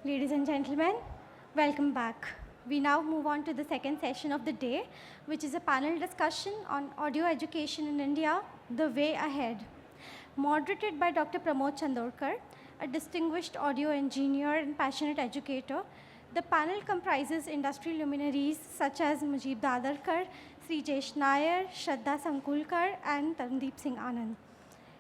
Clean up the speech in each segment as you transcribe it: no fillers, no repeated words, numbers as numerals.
Ladies and gentlemen, welcome back. We now move on to the second session of the day, which is a panel discussion on audio education in India, the way ahead. Moderated by Dr. PRAMOD Chandorkar, a distinguished audio engineer and passionate educator, the panel comprises industry luminaries such as MUJEEB DADARKAR, SREEJESH NAIR, SHRADDHA SANKULKAR, and TARUNDEEP ANAND.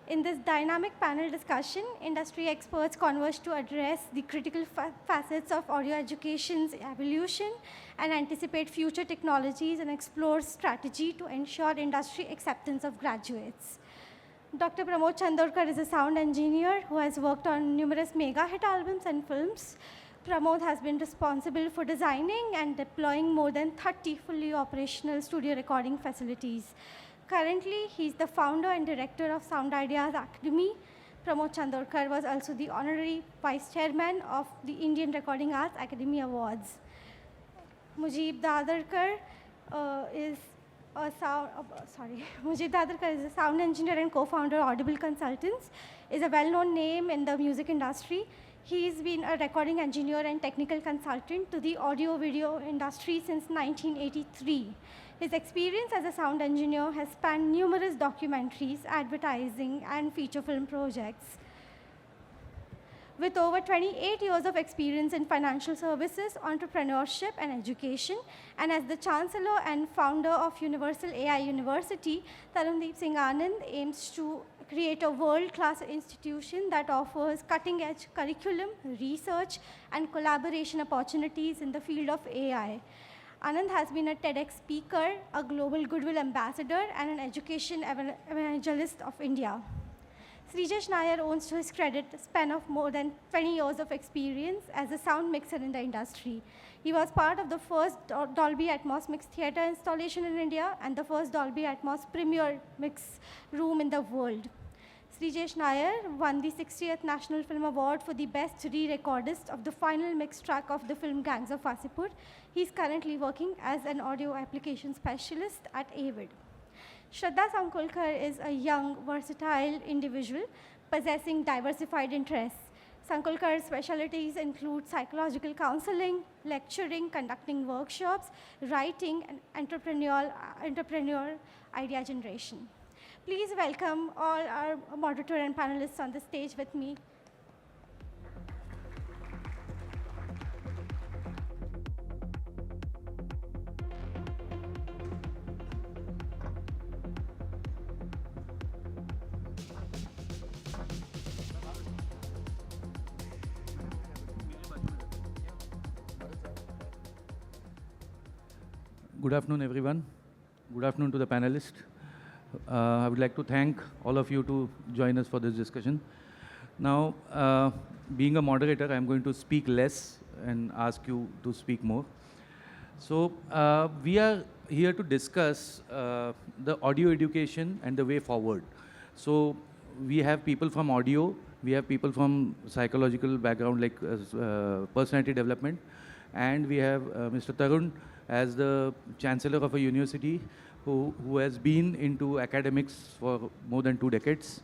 In this dynamic panel discussion, industry experts converge to address the critical facets of audio education's evolution and anticipate future technologies and explore strategy to ensure industry acceptance of graduates. Dr. PRAMOD Chandorkar is a sound engineer who has worked on numerous mega hit albums and films. PRAMOD has been responsible for designing and deploying more than 30 fully operational studio recording facilities. Currently, he's the founder and director of SoundIdeaZ Academy. PRAMOD Chandorkar was also the honorary vice chairman of the Indian Recording Arts Academy Awards. MUJEEB DADARKAR is a sound engineer and co-founder of OdBle Consultants, is a well-known name in the music industry. He's been a recording engineer and technical consultant to the audio-video industry since 1983. His experience as a sound engineer has spanned numerous documentaries, advertising, and feature film projects. With over 28 years of experience in financial services, entrepreneurship, and education, and as the Chancellor and founder of Universal AI University, TARUNDEEP ANAND aims to create a world-class institution that offers cutting-edge curriculum, research, and collaboration opportunities in the field of AI. Anand has been a TEDx speaker, a global goodwill ambassador, and an education evangelist of India. SREEJESH Nair owns to his credit a span of more than 20 years of experience as a sound mixer in the industry. He was part of the first Dolby Atmos mixed theater installation in India and the first Dolby Atmos premier mix room in the world. SREEJESH Nair won the 60th National Film Award for the Best Re-Recordist of the final mixed track of the film Gangs of Wasseypur. He's currently working as an audio application specialist at Avid. SHRADDHA SANKULKAR is a young, versatile individual possessing diversified interests. Sankulkar's specialties include psychological counseling, lecturing, conducting workshops, writing, and entrepreneurial idea generation. Please welcome all our moderator and panelists on the stage with me. Good afternoon, everyone. Good afternoon to the panelists. I would like to thank all of you to join us for this discussion. Now, being a moderator, I'm going to speak less and ask you to speak more. So, we are here to discuss the audio education and the way forward. So, we have people from audio, we have people from psychological background like personality development, and we have Mr. Tarun as the Chancellor of a university who has been into academics for more than 2 decades.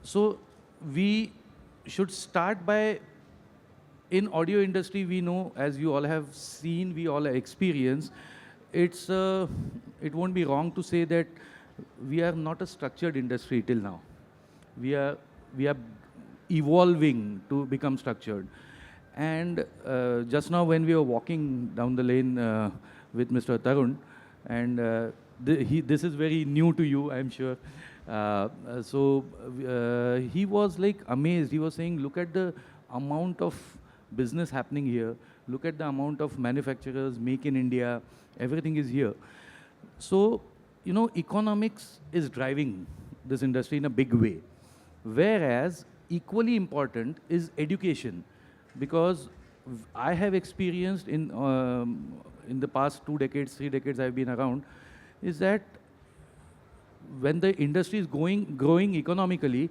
So we should start by, in audio industry, we know, as you all have seen, we all have experienced, it won't be wrong to say that we are not a structured industry till now. We are evolving to become structured. And just now when we were walking down the lane with Mr. Tarun, and this is very new to you, I'm sure. He was like amazed. He was saying, look at the amount of business happening here. Look at the amount of manufacturers, make in India, everything is here. So, you know, economics is driving this industry in a big way. Whereas equally important is education. Because I have experienced in the past 2 decades, 3 decades I've been around, is that when the industry is growing economically,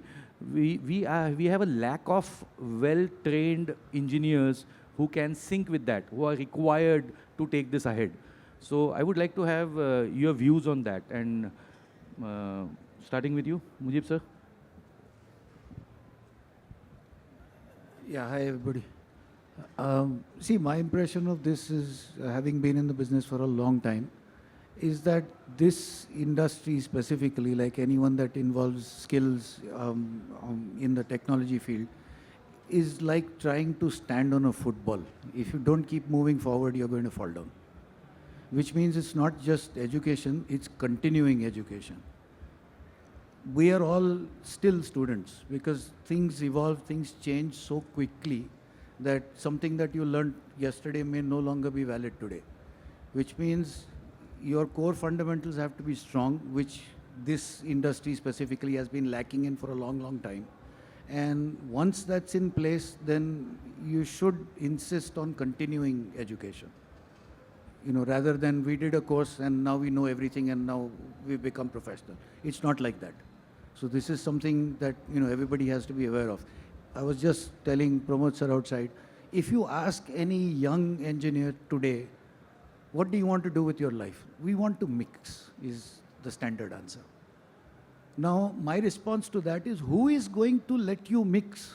we have a lack of well-trained engineers who can sync with that, who are required to take this ahead. So I would like to have your views on that. And starting with you, MUJEEB sir. Yeah, hi everybody. See, my impression of this is, having been in the business for a long time, is that this industry specifically, like anyone that involves skills in the technology field, is like trying to stand on a football. If you don't keep moving forward, you're going to fall down. Which means it's not just education, it's continuing education. We are all still students because things evolve, things change so quickly that something that you learned yesterday may no longer be valid today. Which means your core fundamentals have to be strong, which this industry specifically has been lacking in for a long, long time. And once that's in place, then you should insist on continuing education. You know, rather than we did a course and now we know everything and now we've become professional. It's not like that. So this is something that, you know, everybody has to be aware of. I was just telling Pramod sir outside, if you ask any young engineer today, what do you want to do with your life? We want to mix, is the standard answer. Now, my response to that is, who is going to let you mix?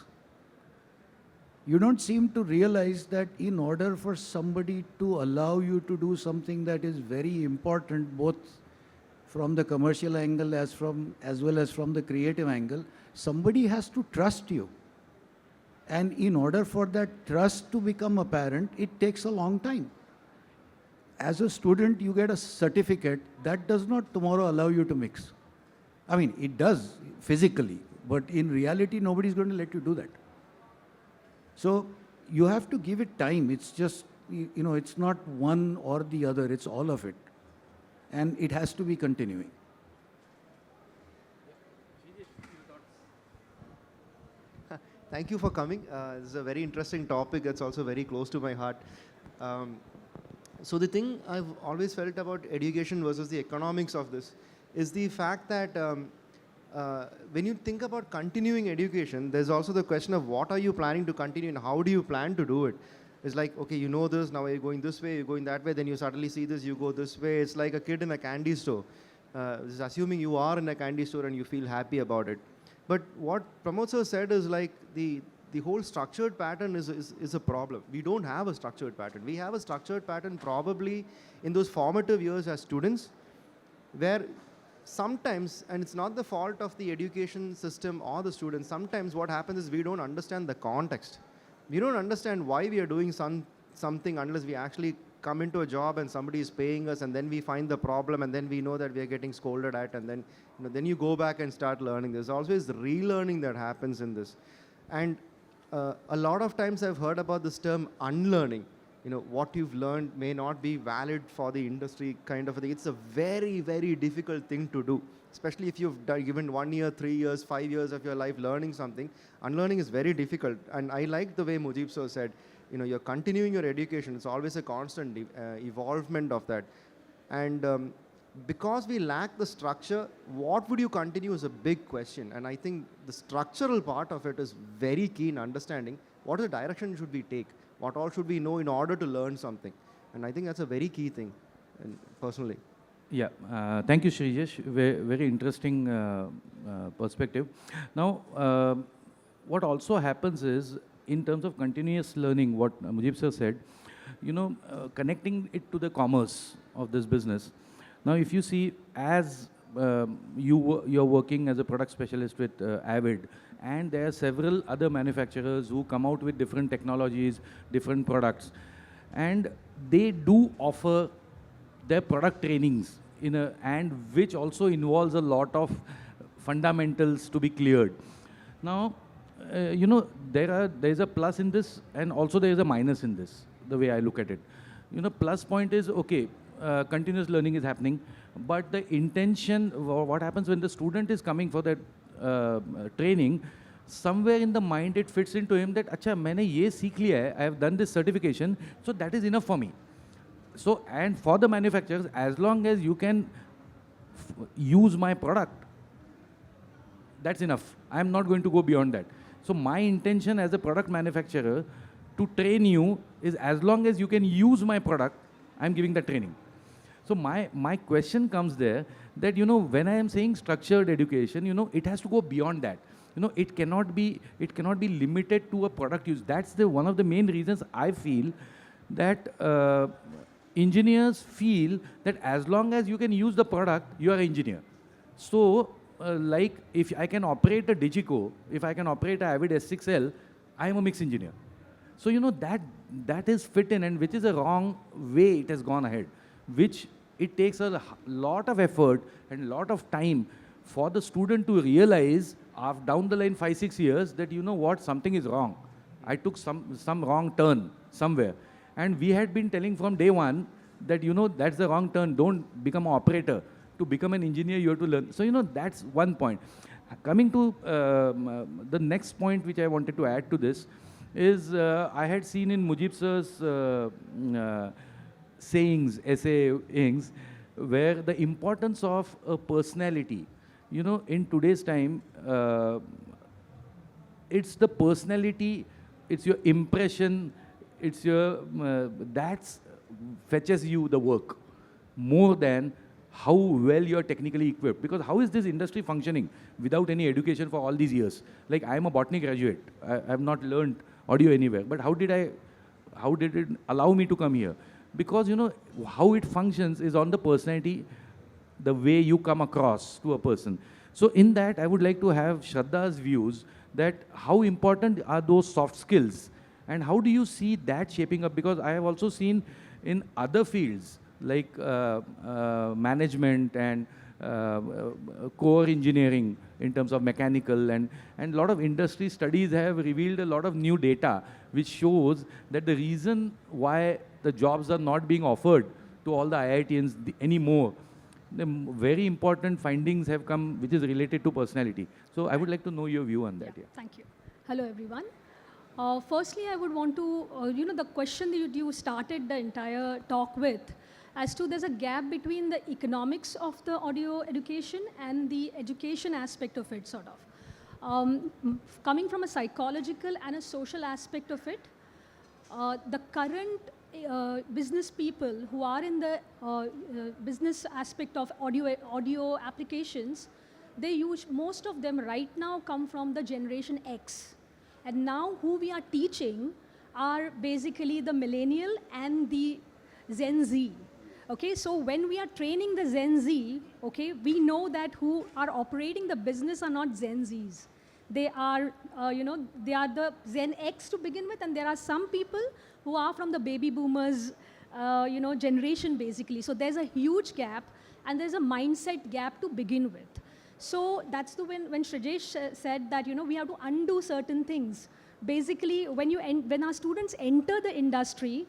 You don't seem to realize that in order for somebody to allow you to do something that is very important, both from the commercial angle as well as from the creative angle, somebody has to trust you. And in order for that trust to become apparent, it takes a long time. As a student, you get a certificate. That does not tomorrow allow you to mix. I mean, it does physically, but in reality, nobody's going to let you do that. So you have to give it time. It's just, you know, it's not one or the other, it's all of it. And it has to be continuing. Thank you for coming. This is a very interesting topic that's also very close to my heart. So the thing I've always felt about education versus the economics of this is the fact that when you think about continuing education, there's also the question of what are you planning to continue and how do you plan to do it? It's like, okay, you know this, now you're going this way, you're going that way, then you suddenly see this, you go this way. It's like a kid in a candy store. Assuming you are in a candy store and you feel happy about it. But what Pramod sir said is like the whole structured pattern is a problem. We don't have a structured pattern. We have a structured pattern probably in those formative years as students, where sometimes, and it's not the fault of the education system or the students, sometimes what happens is we don't understand the context. We don't understand why we are doing something unless we actually come into a job and somebody is paying us, and then we find the problem, and then we know that we are getting scolded at, and then, you know, then you go back and start learning. There's always relearning that happens in this. And a lot of times I've heard about this term unlearning. You know, what you've learned may not be valid for the industry kind of a thing. It's a very, very difficult thing to do, especially if you've given 1 year, 3 years, 5 years of your life learning something. Unlearning is very difficult. And I like the way MUJEEB sir said, you know, you're continuing your education. It's always a constant evolvement of that. And because we lack the structure, what would you continue is a big question. And I think the structural part of it is very key in understanding what is the direction should we take, what all should we know in order to learn something. And I think that's a very key thing, personally. Yeah, thank you, SREEJESH. Very interesting perspective. Now, what also happens is, in terms of continuous learning, what MUJEEB sir said, you know, connecting it to the commerce of this business. Now, if you see, as you're working as a product specialist with Avid, and there are several other manufacturers who come out with different technologies, different products, and they do offer their product trainings and which also involves a lot of fundamentals to be cleared. Now, you know, there's a plus in this, and also there is a minus in this, the way I look at it. You know, plus point is, okay, continuous learning is happening, but the intention, what happens when the student is coming for that training, somewhere in the mind it fits into him that, acha, maine ye seekh liya hai, I have done this certification, so that is enough for me. So, and for the manufacturers, as long as you can use my product, that's enough. I'm not going to go beyond that. So my intention as a product manufacturer to train you is, as long as you can use my product, I'm giving the training. So my question comes there that, you know, when I am saying structured education, you know, it has to go beyond that. You know, it cannot be limited to a product use. That's the one of the main reasons I feel that engineers feel that as long as you can use the product, you are an engineer. So, like if I can operate a Digico, if I can operate a Avid S6L, I am a mix engineer. So, you know, that is fit in, and which is a wrong way it has gone ahead, which it takes a lot of effort and a lot of time for the student to realize down the line 5-6 years that, you know what, something is wrong. I took some wrong turn somewhere. And we had been telling from day one that, you know, that's the wrong turn. Don't become an operator. To become an engineer, you have to learn. So, you know, that's one point. Coming to the next point which I wanted to add to this is I had seen in MUJEEB sir's sayings, where the importance of a personality. You know, in today's time, it's the personality, it's your impression, it's your, that fetches you the work more than how well you're technically equipped. Because how is this industry functioning without any education for all these years? Like, I'm a botany graduate. I have not learned audio anywhere. But how did it allow me to come here? Because, you know, how it functions is on the personality, the way you come across to a person. So in that, I would like to have SHRADDHA's views that how important are those soft skills and how do you see that shaping up? Because I have also seen in other fields like management and core engineering in terms of mechanical and a lot of industry studies have revealed a lot of new data which shows that the reason why the jobs are not being offered to all the IITians anymore, the very important findings have come which is related to personality. So I would like to know your view on that. Yeah. Thank you. Hello, everyone. Firstly, I would want to, you know, the question that you started the entire talk with, as to there's a gap between the economics of the audio education and the education aspect of it, sort of. Coming from a psychological and a social aspect of it, the current business people who are in the business aspect of audio applications, they use, most of them right now come from the generation X. And now who we are teaching are basically the millennial and the Gen Z. Okay, so when we are training the Gen Z, okay, we know that who are operating the business are not Gen Zs. They are, you know, they are the Gen X to begin with, and there are some people who are from the baby boomers, you know, generation basically. So there's a huge gap, and there's a mindset gap to begin with. So that's the when SREEJESH said that, you know, we have to undo certain things. Basically, when our students enter the industry,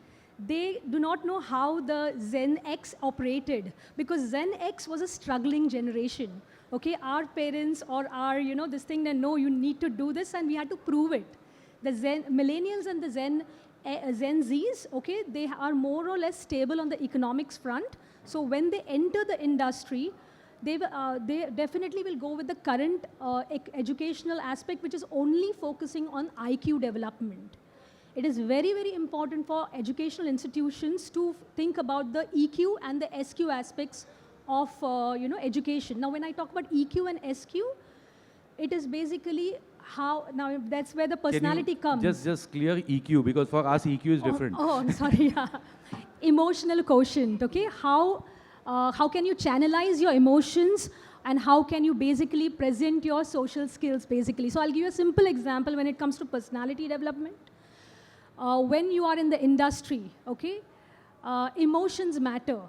they do not know how the Gen X operated, because Gen X was a struggling generation. Okay, our parents or our, you know, this thing, that no, you need to do this, and we had to prove it. The millennials and the Gen Zs, okay, they are more or less stable on the economics front. So when they enter the industry, they definitely will go with the current educational aspect, which is only focusing on IQ development. It is very, very important for educational institutions to think about the EQ and the SQ aspects of you know, education. Now, when I talk about EQ and SQ, it is basically how, now that's where the personality comes. Just clear EQ, because for us EQ is different. Oh, I'm sorry. Yeah. Emotional quotient, okay? How can you channelize your emotions, and how can you basically present your social skills, basically? So I'll give you a simple example when it comes to personality development. When you are in the industry, okay, emotions matter.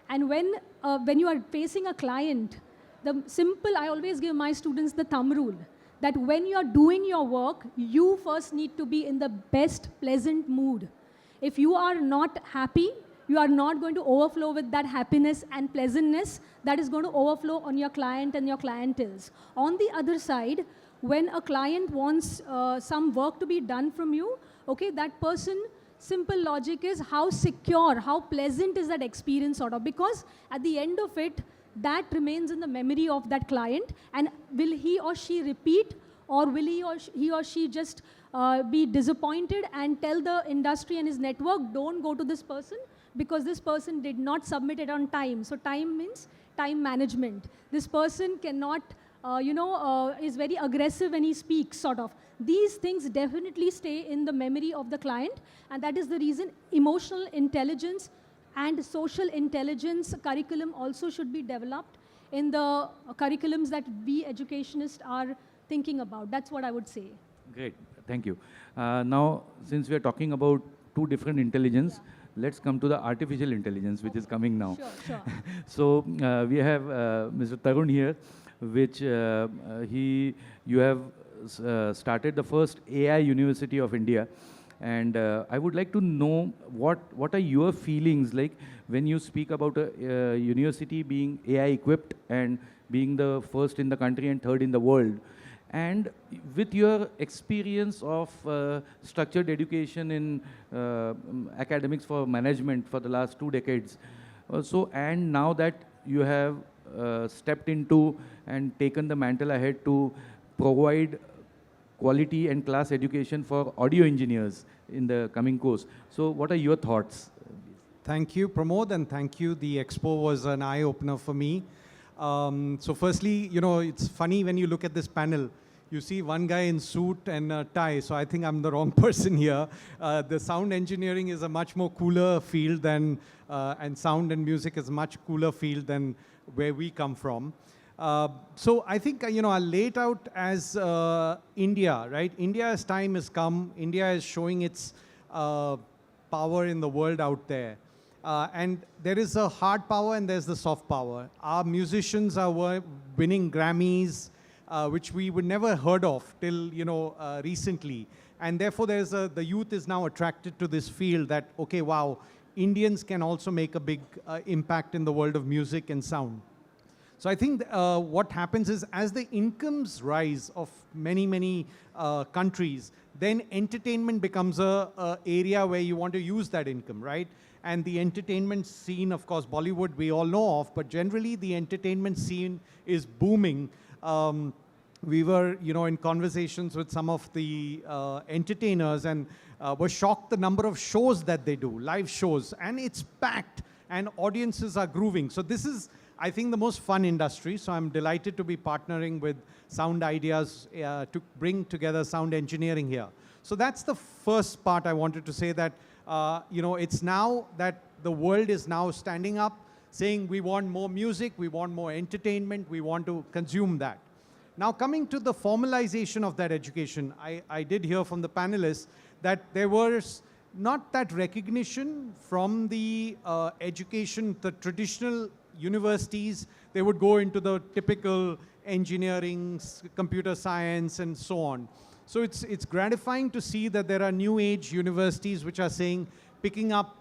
And when you are facing a client, I always give my students the thumb rule, that when you are doing your work, you first need to be in the best pleasant mood. If you are not happy, you are not going to overflow with that happiness and pleasantness that is going to overflow on your client and your clienteles. On the other side, when a client wants some work to be done from you, okay, that person, simple logic is how secure, how pleasant is that experience, sort of, because at the end of it, that remains in the memory of that client, and will he or she repeat, or will he or she just be disappointed and tell the industry and his network, don't go to this person because this person did not submit it on time. So time means time management. This person cannot is very aggressive when he speaks, sort of. These things definitely stay in the memory of the client, and that is the reason emotional intelligence and social intelligence curriculum also should be developed in the curriculums that we educationists are thinking about. That's what I would say. Great, thank you. Now, since we are talking about two different intelligence, let's come to the artificial intelligence, which is coming now. Sure, sure. So we have Mr. Tarun here, which you have started the first AI University of India. And I would like to know what are your feelings like when you speak about a university being AI equipped and being the first in the country and third in the world. And with your experience of structured education in academics for management for the last 2 decades, and now that you have stepped into and taken the mantle ahead to provide quality and class education for audio engineers in the coming course. So what are your thoughts? Thank you, Pramod, and thank you. The expo was an eye-opener for me. So firstly, it's funny when you look at this panel, you see one guy in suit and tie, so I think I'm the wrong person here. The sound engineering is a much more cooler field than, and sound and music is a much cooler field than where we come from. So I think, I'll lay it out as India, right? India's time has come. India is showing its power in the world out there. And there is a hard power and there's the soft power. Our musicians are winning Grammys, which we would never heard of till, recently. And therefore, the youth is now attracted to this field that, okay, wow, Indians can also make a big impact in the world of music and sound. So I think what happens is as the incomes rise of many countries, then entertainment becomes a area where you want to use that income, right? And the entertainment scene, of course, Bollywood we all know of, but generally the entertainment scene is booming. We were, in conversations with some of the entertainers and were shocked the number of shows that they do, live shows, and it's packed and audiences are grooving. So this is, I think, the most fun industry. So I'm delighted to be partnering with SoundIdeaZ to bring together sound engineering here. So that's the first part I wanted to say, that it's now that the world is now standing up, saying we want more music, we want more entertainment, we want to consume that. Now coming to the formalization of that education, I did hear from the panelists that there was not that recognition from the education, the traditional universities. They would go into the typical engineering, computer science, and so on. So it's gratifying to see that there are new age universities which are saying, picking up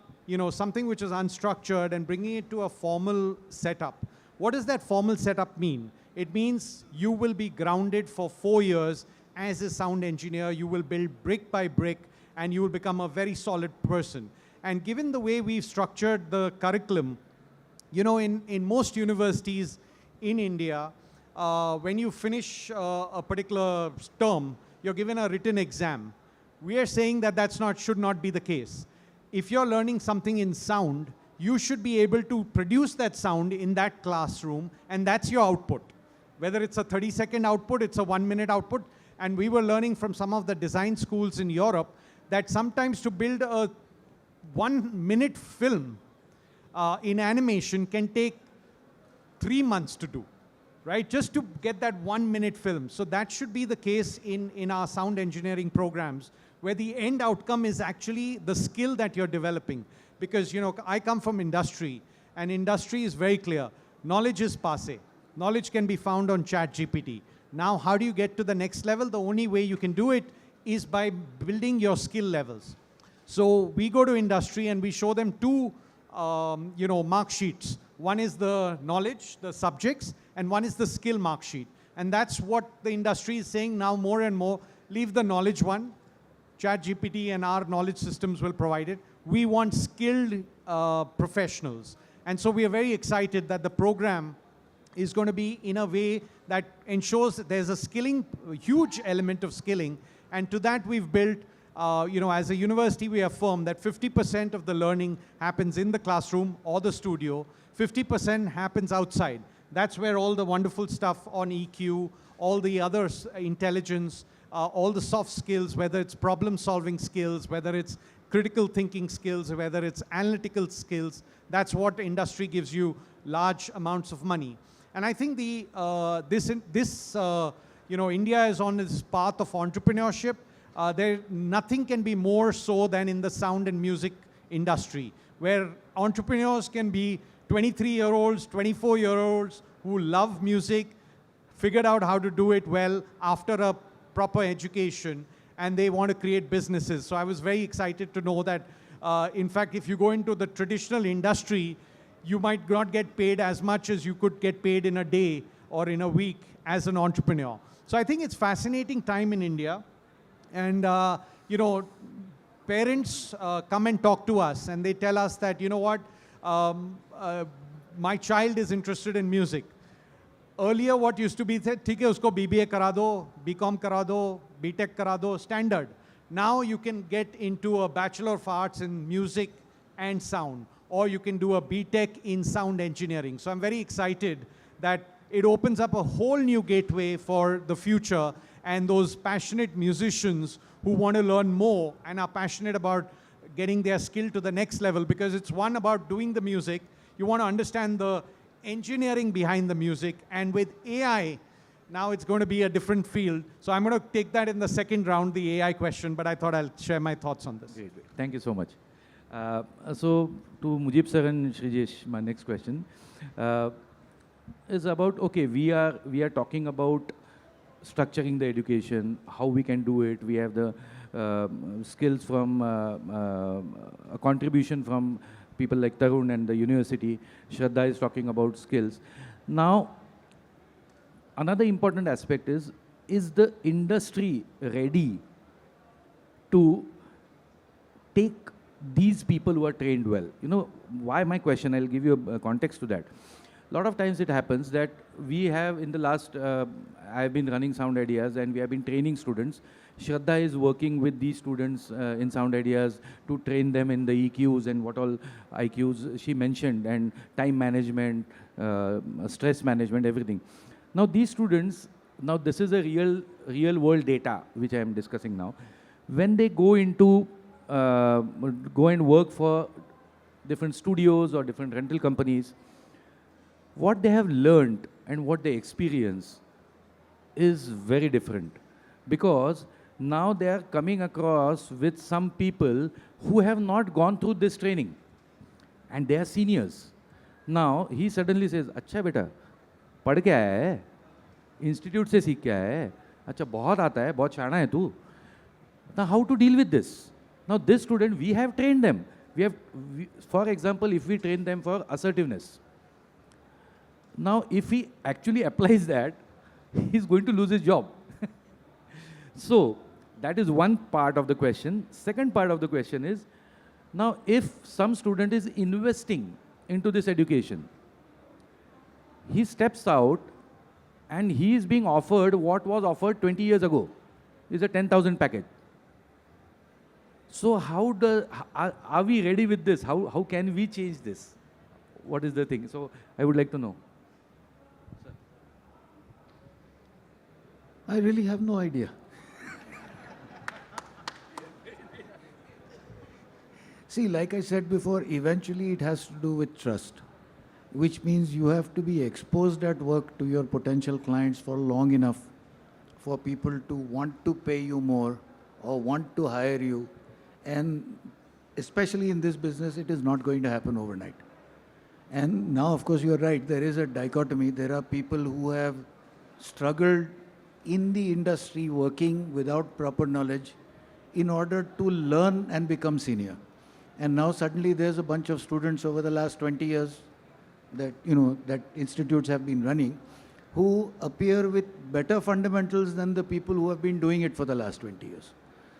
something which is unstructured and bringing it to a formal setup. What does that formal setup mean? It means you will be grounded for 4 years as a sound engineer. You will build brick by brick and you will become a very solid person. And given the way we've structured the curriculum, in most universities in India, when you finish a particular term, you're given a written exam. We are saying that should not be the case. If you're learning something in sound, you should be able to produce that sound in that classroom, and that's your output. Whether it's a 30-second output, it's a 1-minute output. And we were learning from some of the design schools in Europe that sometimes to build a 1-minute film in animation can take 3 months to do, right? Just to get that 1-minute film. So that should be the case in our sound engineering programs, where the end outcome is actually the skill that you're developing. Because, I come from industry, and industry is very clear. Knowledge is passé. Knowledge can be found on ChatGPT. Now, how do you get to the next level? The only way you can do it is by building your skill levels. So we go to industry and we show them 2 mark sheets. One is the knowledge, the subjects, and one is the skill mark sheet. And that's what the industry is saying now more and more. Leave the knowledge one. ChatGPT and our knowledge systems will provide it. We want skilled professionals. And so we are very excited that the program is going to be in a way that ensures that there's a huge element of skilling. And to that we've built, as a university, we affirm that 50% of the learning happens in the classroom or the studio, 50% happens outside. That's where all the wonderful stuff on EQ, all the other intelligence, all the soft skills, whether it's problem-solving skills, whether it's critical thinking skills, whether it's analytical skills, that's what industry gives you large amounts of money. And I think India is on this path of entrepreneurship. Nothing can be more so than in the sound and music industry, where entrepreneurs can be 23-year-olds, 24-year-olds who love music, figured out how to do it well after a proper education, and they want to create businesses. So I was very excited to know that, in fact, if you go into the traditional industry, you might not get paid as much as you could get paid in a day or in a week as an entrepreneur. So I think it's fascinating time in India. And, parents come and talk to us and they tell us that, you know what, my child is interested in music. Earlier, what used to be, theek hai, usko BBA kara do, BCom kara do, BTech kara do, standard. Now you can get into a Bachelor of Arts in music and sound, or you can do a BTech in sound engineering. So I'm very excited that it opens up a whole new gateway for the future, and those passionate musicians who want to learn more and are passionate about getting their skill to the next level, because it's one about doing the music. You want to understand the engineering behind the music, and with AI, now it's going to be a different field. So I'm going to take that in the second round, the AI question, but I thought I'll share my thoughts on this. Great. Thank you so much. So to MUJEEB sir and SREEJESH, my next question is about, okay, we are talking about structuring the education, how we can do it. We have the skills from a contribution from people like Tarun and the university. SHRADDHA is talking about skills. Now, another important aspect is the industry ready to take these people who are trained well? You know, why my question? I'll give you a context to that. A lot of times it happens that we have in the last, I've been running SoundIdeaZ and we have been training students. SHRADDHA is working with these students in SoundIdeaZ to train them in the EQs and what all IQs she mentioned, and time management, stress management, everything. Now these students, now this is a real world data which I am discussing now. When they go into, go and work for different studios or different rental companies, what they have learned and what they experience is very different, because now they are coming across with some people who have not gone through this training and they are seniors. Now he suddenly says, "Acha beta, पढ़ क्या है? Institute से सीख क्या है? अच्छा बहुत आता है, बहुत शाना है तू." Now how to deal with this? Now this student, we have trained them. For example, if we train them for assertiveness, now if he actually applies that, he's going to lose his job. So that is one part of the question. Second part of the question is, now if some student is investing into this education, he steps out and he is being offered what was offered 20 years ago, is a 10,000 package. So how are we ready with this? How can we change this? What is the thing? So I would like to know. I really have no idea. See, like I said before, eventually it has to do with trust, which means you have to be exposed at work to your potential clients for long enough for people to want to pay you more or want to hire you. And especially in this business, it is not going to happen overnight. And now, of course, you're right, there is a dichotomy. There are people who have struggled in the industry working without proper knowledge in order to learn and become senior. And now suddenly there's a bunch of students over the last 20 years that, that institutes have been running, who appear with better fundamentals than the people who have been doing it for the last 20 years.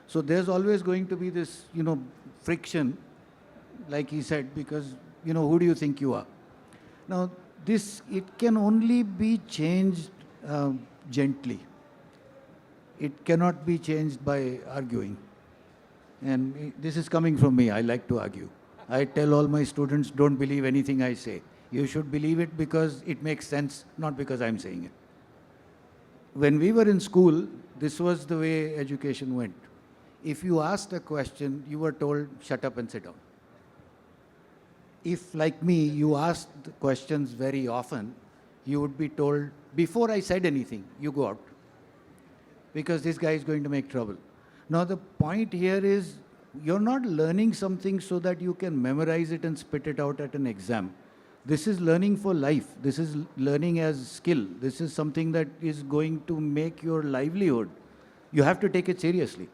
So there's always going to be this, friction, like he said, because, who do you think you are? Now, it can only be changed gently. It cannot be changed by arguing. And this is coming from me. I like to argue. I tell all my students, don't believe anything I say. You should believe it because it makes sense, not because I'm saying it. When we were in school, this was the way education went. If you asked a question, you were told, shut up and sit down. If, like me, you asked questions very often, you would be told, before I said anything, you go out. Because this guy is going to make trouble. Now the point here is, you're not learning something so that you can memorize it and spit it out at an exam. This is learning for life. This is learning as skill. This is something that is going to make your livelihood. You have to take it seriously.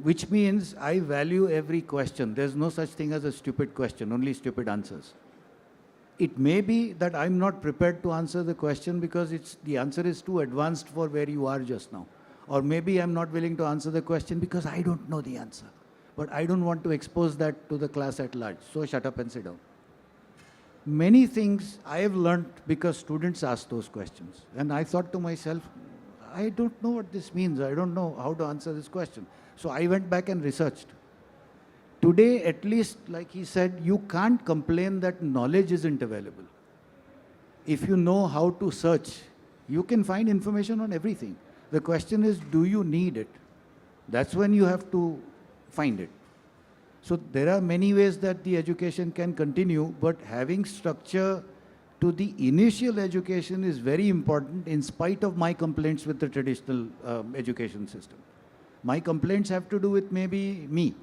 Which means I value every question. There's no such thing as a stupid question, only stupid answers. It may be that I'm not prepared to answer the question because the answer is too advanced for where you are just now. Or maybe I'm not willing to answer the question because I don't know the answer. But I don't want to expose that to the class at large. So shut up and sit down. Many things I have learned because students ask those questions. And I thought to myself, I don't know what this means. I don't know how to answer this question. So I went back and researched. Today, at least, like he said, you can't complain that knowledge isn't available. If you know how to search, you can find information on everything. The question is, do you need it? That's when you have to find it. So there are many ways that the education can continue, but having structure to the initial education is very important in spite of my complaints with the traditional education system. My complaints have to do with maybe me.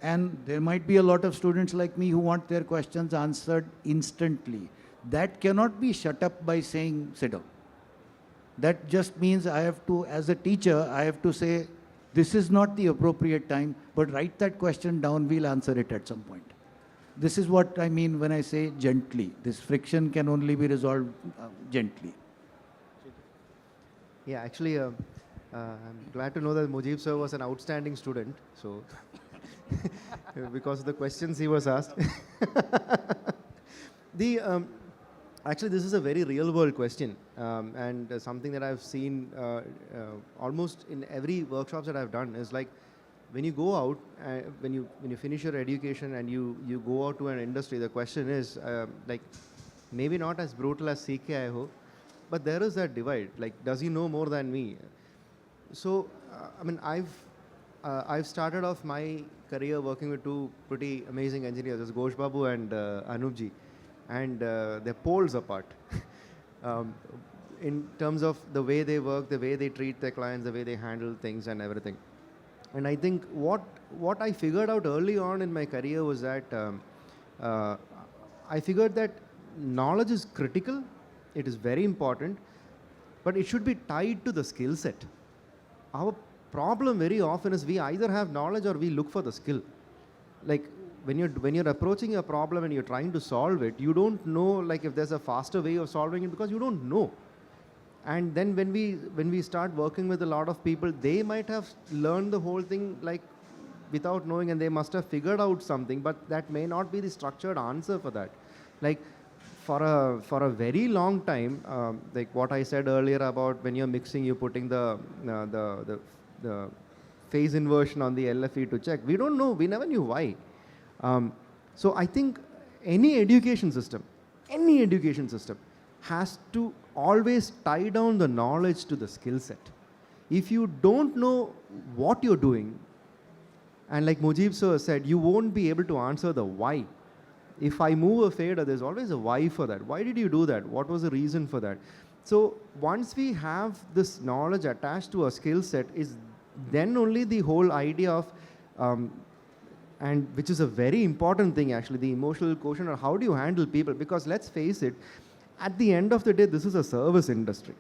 And there might be a lot of students like me who want their questions answered instantly. That cannot be shut up by saying, sit down. That just means I have to, as a teacher, I have to say, this is not the appropriate time, but write that question down, we'll answer it at some point. This is what I mean when I say gently. This friction can only be resolved gently. Yeah, actually, I'm glad to know that MUJEEB sir was an outstanding student. So, because of the questions he was asked. Actually, this is a very real-world question, and something that I've seen almost in every workshops that I've done is like, when you go out, when you finish your education and you go out to an industry, the question is like, maybe not as brutal as CK, I hope, but there is that divide. Like, does he know more than me? So, I mean, I've started off my career working with two pretty amazing engineers, there's Ghosh Babu and Anoopji, and they're poles apart in terms of the way they work, the way they treat their clients, the way they handle things and everything. And I think what I figured out early on in my career was that I figured that knowledge is critical, it is very important, but it should be tied to the skill set. Our problem very often is we either have knowledge or we look for the skill. Like when you're approaching a problem and you're trying to solve it, you don't know like if there's a faster way of solving it because you don't know. And then when we start working with a lot of people, they might have learned the whole thing like without knowing, and they must have figured out something, but that may not be the structured answer for that. Like for a very long time, like what I said earlier about when you're mixing, you're putting the phase inversion on the LFE to check. We don't know. We never knew why. So I think any education system has to always tie down the knowledge to the skill set. If you don't know what you're doing, and like MUJEEB sir said, you won't be able to answer the why. If I move a fader, there's always a why for that. Why did you do that? What was the reason for that? So once we have this knowledge attached to a skill set, is then only the whole idea of, and which is a very important thing actually, the emotional quotient, or how do you handle people? Because let's face it, at the end of the day, this is a service industry.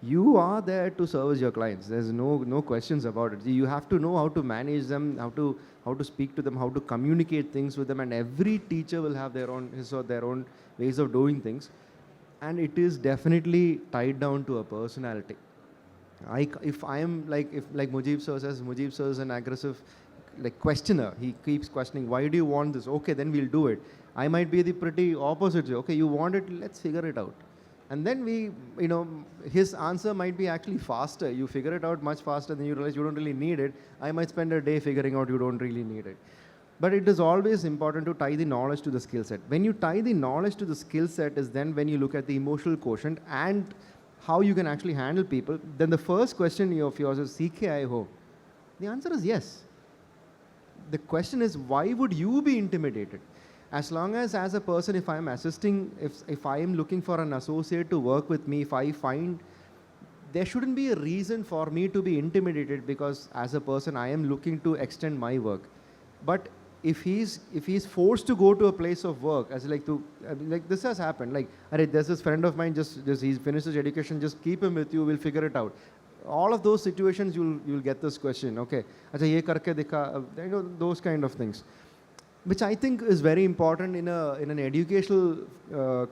You are there to service your clients. There's no questions about it. You have to know how to manage them, how to speak to them, how to communicate things with them, and every teacher will have their own ways of doing things. And it is definitely tied down to a personality. If MUJEEB sir says, MUJEEB sir is an aggressive questioner. He keeps questioning, why do you want this? Okay, then we'll do it. I might be the pretty opposite. Okay, you want it, let's figure it out. And then his answer might be actually faster. You figure it out much faster than you realize you don't really need it. I might spend a day figuring out you don't really need it. But it is always important to tie the knowledge to the skill set. When you tie the knowledge to the skill set is then when you look at the emotional quotient and how you can actually handle people, then the first question of yours is, "Seekhe aaye ho?" The answer is yes. The question is, why would you be intimidated? As long as a person, if I am assisting, if I am looking for an associate to work with me, if I find, there shouldn't be a reason for me to be intimidated because as a person, I am looking to extend my work. But if he's forced to go to a place of work, as like this has happened, like, there's this friend of mine, just he's finished his education, just keep him with you, we'll figure it out. All of those situations, you'll get this question, okay, acha ye karke dikha, you know, those kind of things, which I think is very important in an educational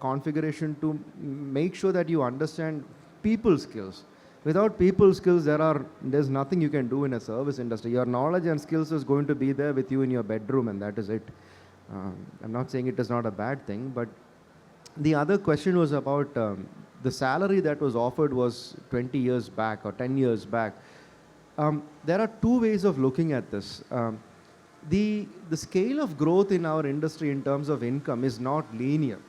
configuration to make sure that you understand people skills. Without people skills, there's nothing you can do in a service industry. Your knowledge and skills is going to be there with you in your bedroom, and that is it. I'm not saying it is not a bad thing, but the other question was about the salary that was offered was 20 years back or 10 years back. There are two ways of looking at this. The scale of growth in our industry in terms of income is not linear.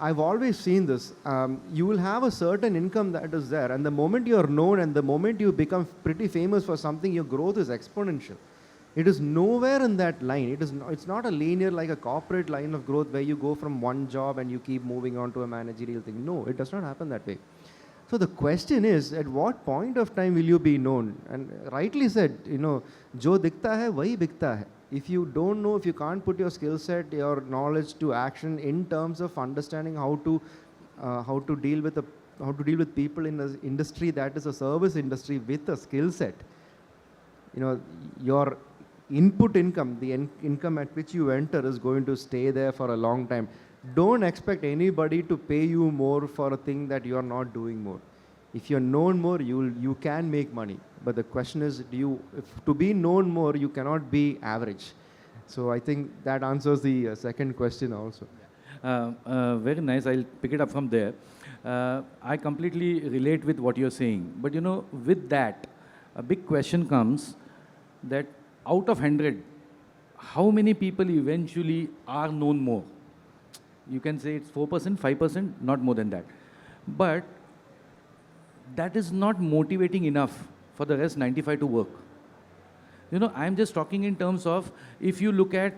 I've always seen this. You will have a certain income that is there, and the moment you're known and the moment you become pretty famous for something, your growth is exponential. It is nowhere in that line. It's not a linear like a corporate line of growth where you go from one job and you keep moving on to a managerial thing. No, it does not happen that way. So the question is, at what point of time will you be known? And rightly said, you know, jo dikhta hai, wahi bikta hai. If you don't know, if you can't put your skill set, your knowledge to action in terms of understanding how to deal with people in an industry that is a service industry with a skill set, you know, your input income, the income at which you enter is going to stay there for a long time. Don't expect anybody to pay you more for a thing that you are not doing more. If you're known more, you can make money. But the question is, to be known more, you cannot be average. So I think that answers the second question also. Very nice. I'll pick it up from there. I completely relate with what you're saying. But you know, with that, a big question comes that out of 100, how many people eventually are known more? You can say it's 4%, 5%, not more than that. But that is not motivating enough for the rest 95 to work. You know, I'm just talking in terms of, if you look at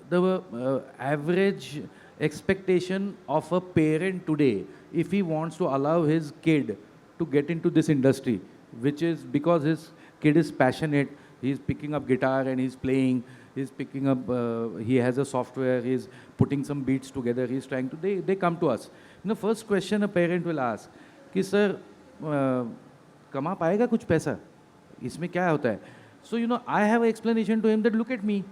the average expectation of a parent today, if he wants to allow his kid to get into this industry, which is because his kid is passionate, he's picking up guitar and he's playing, he's picking up, he has a software, he's putting some beats together, he's trying to, they come to us. You know, first question a parent will ask, कि sir, कमा पाएगा कुछ पैसा? इसमें क्या होता है? So, you know, I have an explanation to him that look at me.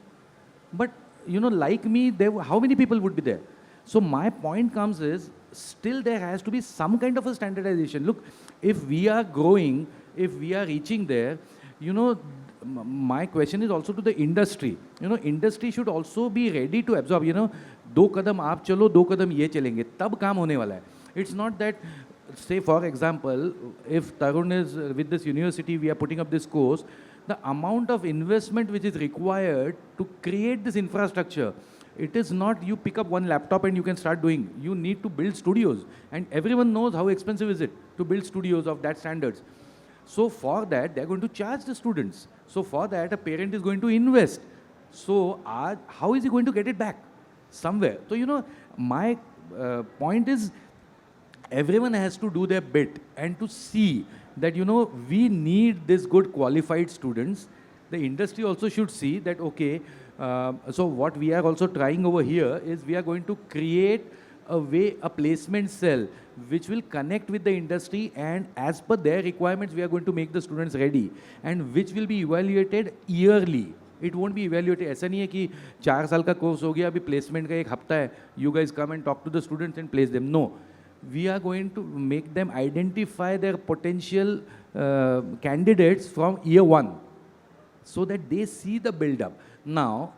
But, you know, like me, how many people would be there? So my point comes is, still there has to be some kind of a standardization. Look, if we are growing, if we are reaching there, you know, my question is also to the industry. You know, industry should also be ready to absorb, you know, 2 kadam aap chalo, 2 kadam ye chalenge, tab kaam hone wala hai. It's not that, say for example, if Tarun is with this university, we are putting up this course, the amount of investment which is required to create this infrastructure, it is not you pick up one laptop and you can start doing. You need to build studios, and everyone knows how expensive is it to build studios of that standards. So for that, they're going to charge the students. So for that, a parent is going to invest. So how is he going to get it back? Somewhere. So, you know, my point is, everyone has to do their bit and to see that, you know, we need this good qualified students. The industry also should see that, okay, so what we are also trying over here is we are going to create a placement cell which will connect with the industry, and as per their requirements, we are going to make the students ready, and which will be evaluated yearly. It won't be evaluated. ऐसा नहीं है कि 4 साल का course हो गया, अभी placement का 1 हफ्ता है, you guys come and talk to the students and place them. No. We are going to make them identify their potential candidates from year 1 so that they see the build-up. Now,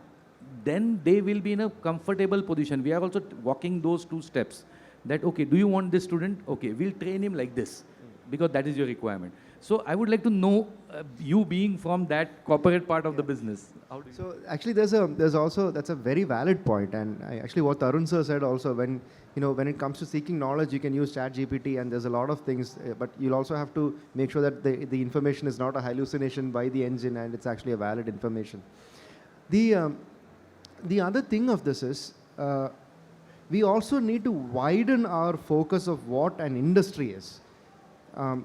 then they will be in a comfortable position. We are also walking those 2 steps that, okay, do you want this student? Okay, we'll train him like this because that is your requirement. So I would like to know, you being from that corporate part of the business. How do you So actually, there's also, that's a very valid point, and actually what Tarun sir said also, when when it comes to seeking knowledge, you can use ChatGPT, and there's a lot of things, but you'll also have to make sure that the information is not a hallucination by the engine, and it's actually a valid information. The other thing of this is, we also need to widen our focus of what an industry is.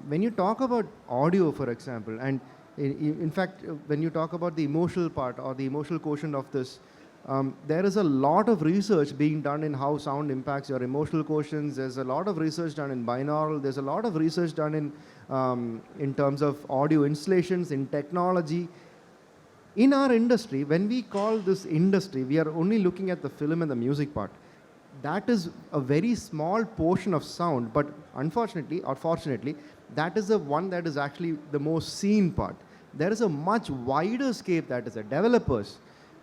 When you talk about audio, for example, and in fact, when you talk about the emotional part or the emotional quotient of this, there is a lot of research being done in how sound impacts your emotional quotients. There's a lot of research done in binaural. There's a lot of research done in terms of audio installations, in technology. In our industry, when we call this industry, we are only looking at the film and the music part. That is a very small portion of sound, but unfortunately or fortunately, that is the one that is actually the most seen part. There is a much wider scape that is the developers.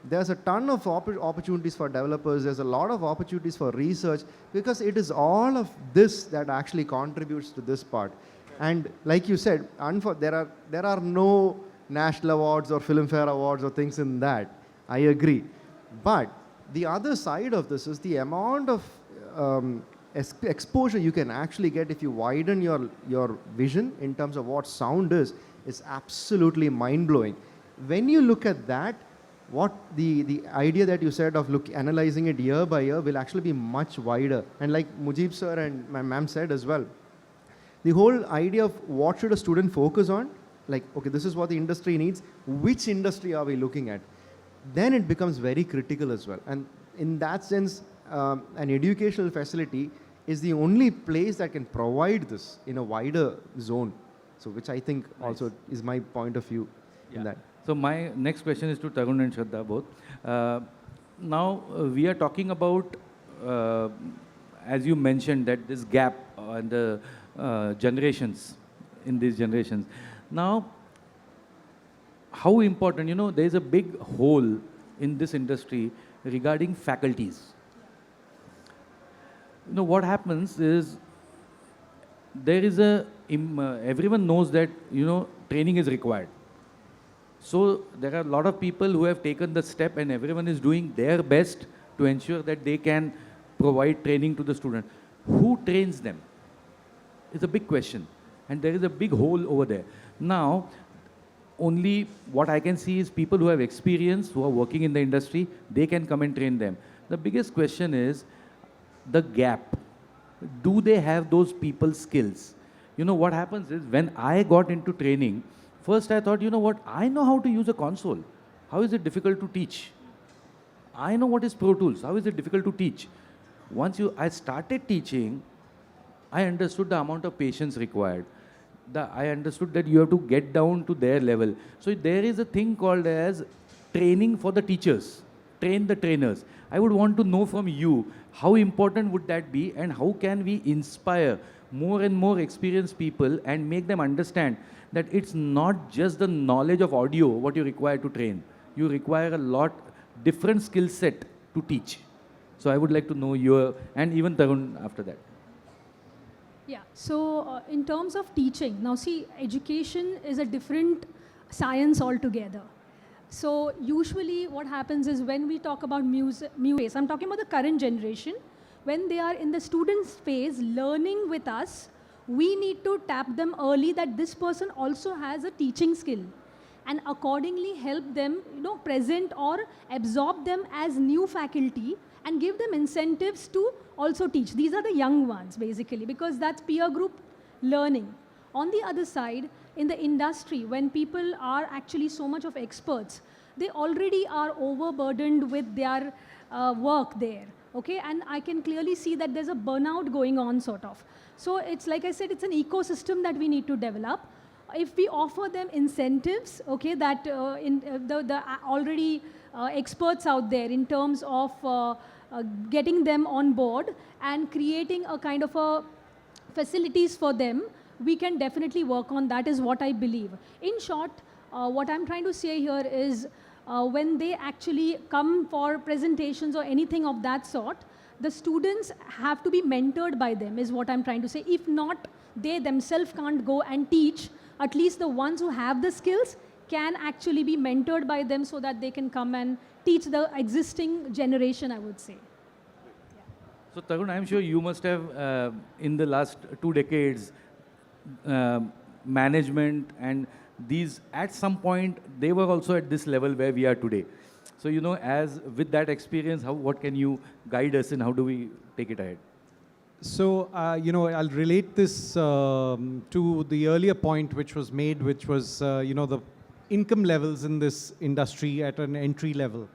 There's a ton of opportunities for developers. There's a lot of opportunities for research, because it is all of this that actually contributes to this part. And like you said, there are no national awards or Filmfare awards or things in that. I agree. But the other side of this is the amount of exposure you can actually get if you widen your vision in terms of what sound is absolutely mind-blowing. When you look at that, what the idea that you said of analyzing it year by year will actually be much wider. And like MUJEEB sir and my ma'am said as well, the whole idea of what should a student focus on, like, okay, this is what the industry needs, which industry are we looking at? Then it becomes very critical as well. And in that sense, an educational facility is the only place that can provide this in a wider zone. So which I think also is my point of view in that. So my next question is to Tarun and Shraddha both. Now we are talking about, as you mentioned, that this gap in the generations, in these generations. Now, how important, there is a big hole in this industry regarding faculties. What happens is, there is everyone knows that, training is required. So there are a lot of people who have taken the step, and everyone is doing their best to ensure that they can provide training to the student. Who trains them? It's a big question. And there is a big hole over there. Now, only what I can see is people who have experience, who are working in the industry, they can come and train them. The biggest question is the gap. Do they have those people skills? What happens is, when I got into training, first I thought, I know how to use a console. How is it difficult to teach? I know what is Pro Tools. How is it difficult to teach? Once I started teaching, I understood the amount of patience required. I understood that you have to get down to their level. So there is a thing called as training for the teachers, train the trainers. I would want to know from you, how important would that be, and how can we inspire more and more experienced people and make them understand that it's not just the knowledge of audio what you require to train. You require a lot different skill set to teach. So I would like to know your, and even Tarun after that. Yeah, so in terms of teaching, now see, education is a different science altogether. So usually what happens is, when we talk about music, I'm talking about the current generation, when they are in the student's phase learning with us, we need to tap them early that this person also has a teaching skill, and accordingly help them, present or absorb them as new faculty, and give them incentives to also teach. These are the young ones, basically, because that's peer group learning. On the other side, in the industry, when people are actually so much of experts, they already are overburdened with their work there, okay? And I can clearly see that there's a burnout going on, sort of. So it's, like I said, it's an ecosystem that we need to develop. If we offer them incentives, okay, that the already experts out there in terms of getting them on board and creating a kind of a facilities for them, we can definitely work on that, is what I believe. In short, what I'm trying to say here is, when they actually come for presentations or anything of that sort, the students have to be mentored by them, is what I'm trying to say. If not, they themselves can't go and teach, at least the ones who have the skills can actually be mentored by them so that they can come and teach the existing generation, I would say. So Tarun, I'm sure you must have, in the last 2 decades, management and these, at some point, they were also at this level where we are today. So, you know, as with that experience, what can you guide us in? How do we take it ahead? So, you know, I'll relate this to the earlier point which was made, which was, you know, the income levels in this industry at an entry level.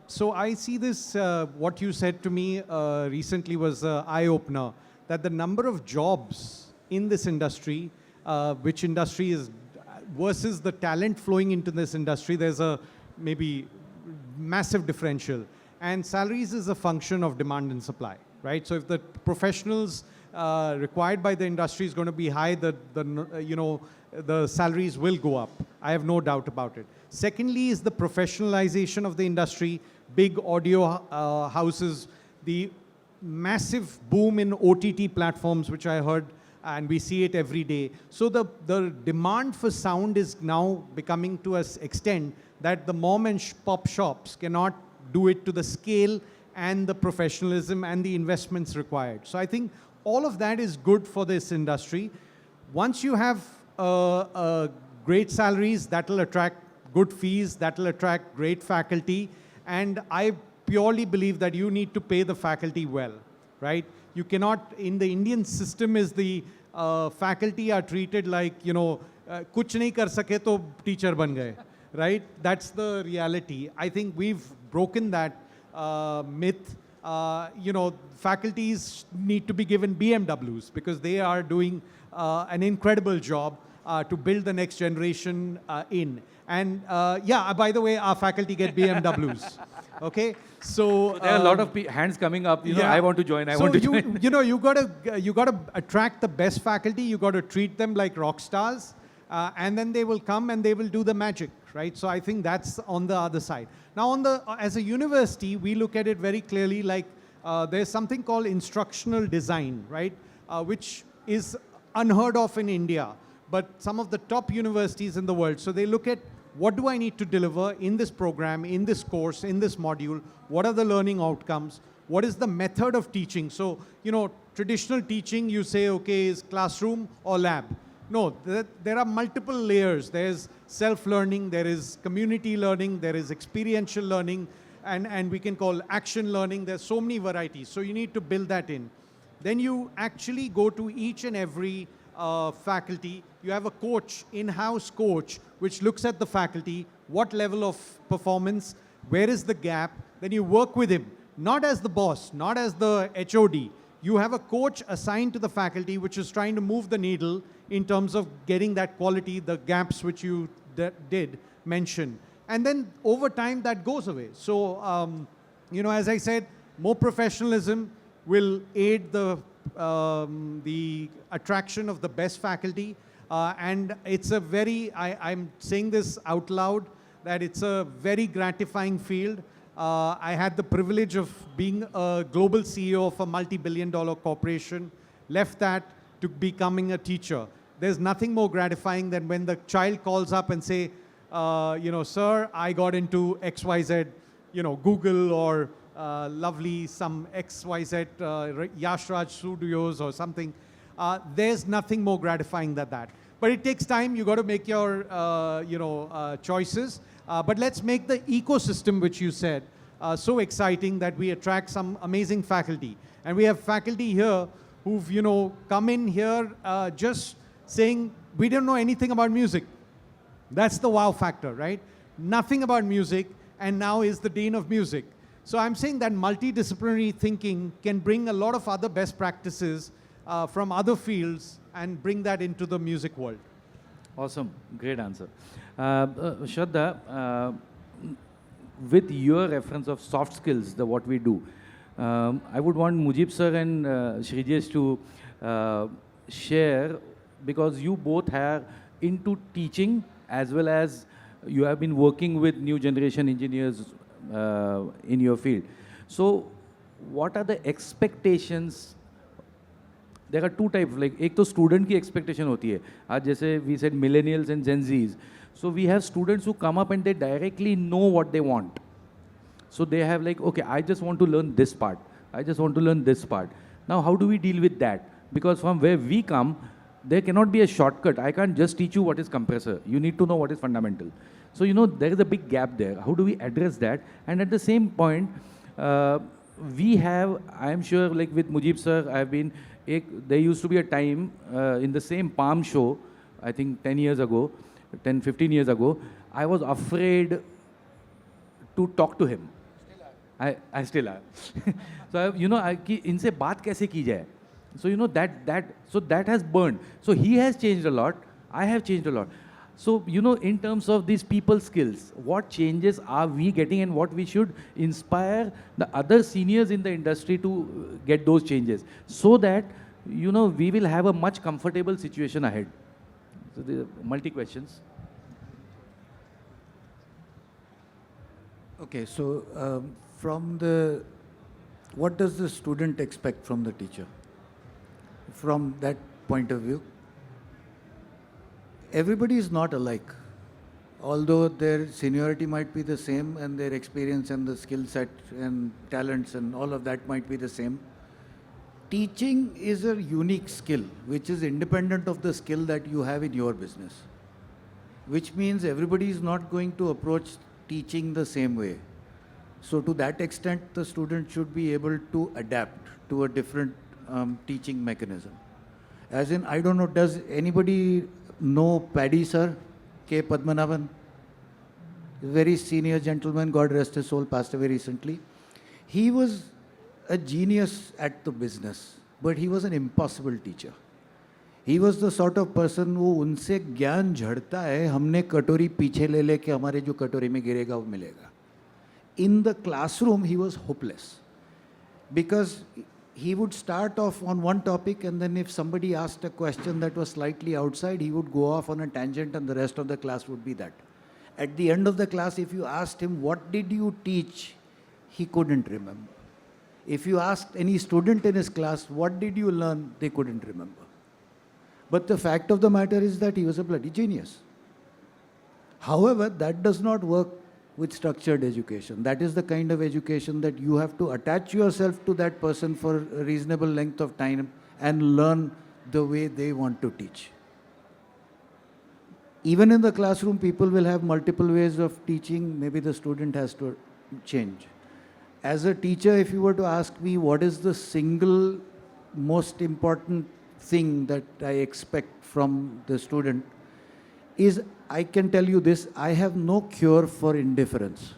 So I see this, what you said to me recently was an eye-opener, that the number of jobs in this industry, which industry is, versus the talent flowing into this industry, there's a maybe massive differential. And salaries is a function of demand and supply, right? So if the professionals required by the industry is going to be high, you know, the salaries will go up. I have no doubt about it. Secondly is the professionalization of the industry, big audio houses, the massive boom in OTT platforms, which I heard, and we see it every day. So the demand for sound is now becoming to an extent that the mom and pop shops cannot do it to the scale and the professionalism and the investments required. So I think all of that is good for this industry. Once you have great salaries, that will attract good fees, that will attract great faculty, and I purely believe that you need to pay the faculty well, right? You cannot, in the Indian system is the faculty are treated like, you know, kuch nahi kar sake to teacher ban gaye, right? That's the reality. I think we've broken that myth. You know, faculties need to be given BMWs because they are doing an incredible job to build the next generation in. And yeah, by the way, our faculty get BMWs. Okay, so there are a lot of hands coming up. You know, yeah. I want to join. I want to join. You know, you gotta attract the best faculty. You gotta treat them like rock stars, and then they will come and they will do the magic, right? So I think that's on the other side. Now, as a university, we look at it very clearly. Like there's something called instructional design, right? Which is unheard of in India, but some of the top universities in the world. So they look at, what do I need to deliver in this program, in this course, in this module? What are the learning outcomes? What is the method of teaching? So, you know, traditional teaching, you say, okay, is classroom or lab? No, there are multiple layers. There's self-learning, there is community learning, there is experiential learning, and we can call action learning. There's so many varieties. So you need to build that in. Then you actually go to each and every faculty. You have a coach, in-house coach, which looks at the faculty, what level of performance, where is the gap. Then you work with him, not as the boss, not as the HOD. You have a coach assigned to the faculty, which is trying to move the needle in terms of getting that quality, the gaps which you did mention. And then over time, that goes away. So, you know, as I said, more professionalism will aid the attraction of the best faculty. And it's a very, I'm saying this out loud, that it's a very gratifying field. I had the privilege of being a global CEO of a multi-billion-dollar corporation, left that to becoming a teacher. There's nothing more gratifying than when the child calls up and say, you know, sir, I got into XYZ, you know, Google or lovely some XYZ Yashraj Studios or something. There's nothing more gratifying than that. But it takes time. You got to make your, you know, choices. But let's make the ecosystem, which you said, so exciting that we attract some amazing faculty. And we have faculty here who've, you know, come in here just saying, we don't know anything about music. That's the wow factor, right? Nothing about music, and now is the dean of music. So I'm saying that multidisciplinary thinking can bring a lot of other best practices from other fields and bring that into the music world. Awesome, great answer. Shraddha, with your reference of soft skills, what we do, I would want MUJEEB sir and SREEJESH to share, because you both are into teaching as well as you have been working with new generation engineers in your field. So what are the expectations there are two types, like एक तो student की expectation होती है. आज जैसे we said millennials and Gen Zs. So we have students who come up and they directly know what they want. So they have like, okay, I just want to learn this part. I just want to learn this part. Now, how do we deal with that? Because from where we come, there cannot be a shortcut. I can't just teach you what is compressor. You need to know what is fundamental. So, you know, there is a big gap there. How do we address that? And at the same point, we have, I am sure, like with MUJEEB sir, I have been, there used to be a time in the same Palm show, I think 10 years ago, 10, 15 years ago, I was afraid to talk to him. I still am. So, you know, इनसे बात कैसे की जाए? So, you know, that has burned. So, he has changed a lot. I have changed a lot. So, you know, in terms of these people skills, what changes are we getting and what we should inspire the other seniors in the industry to get those changes so that, you know, we will have a much comfortable situation ahead. So, there are multi questions. Okay, so what does the student expect from the teacher? From that point of view, everybody is not alike. Although their seniority might be the same and their experience and the skill set and talents and all of that might be the same, teaching is a unique skill which is independent of the skill that you have in your business. Which means everybody is not going to approach teaching the same way. So to that extent, the student should be able to adapt to a different teaching mechanism. As in, I don't know, does anybody know Paddy sir, K. Padmanabhan? Very senior gentleman, God rest his soul, passed away recently. He was a genius at the business, but he was an impossible teacher. He was the sort of person who उनसे ज्ञान झड़ता है, हमने कटोरी पीछे ले लेके हमारे जो कटोरी में गिरेगा वो मिलेगा. In the classroom, he was hopeless because he would start off on one topic and then if somebody asked a question that was slightly outside, he would go off on a tangent and the rest of the class would be that. At the end of the class, if you asked him, what did you teach? He couldn't remember. If you asked any student in his class, what did you learn? They couldn't remember. But the fact of the matter is that he was a bloody genius. However, that does not work with structured education. That is the kind of education that you have to attach yourself to that person for a reasonable length of time and learn the way they want to teach. Even in the classroom, people will have multiple ways of teaching. Maybe the student has to change. As a teacher, if you were to ask me what is the single most important thing that I expect from the student, is I can tell you this, I have no cure for indifference.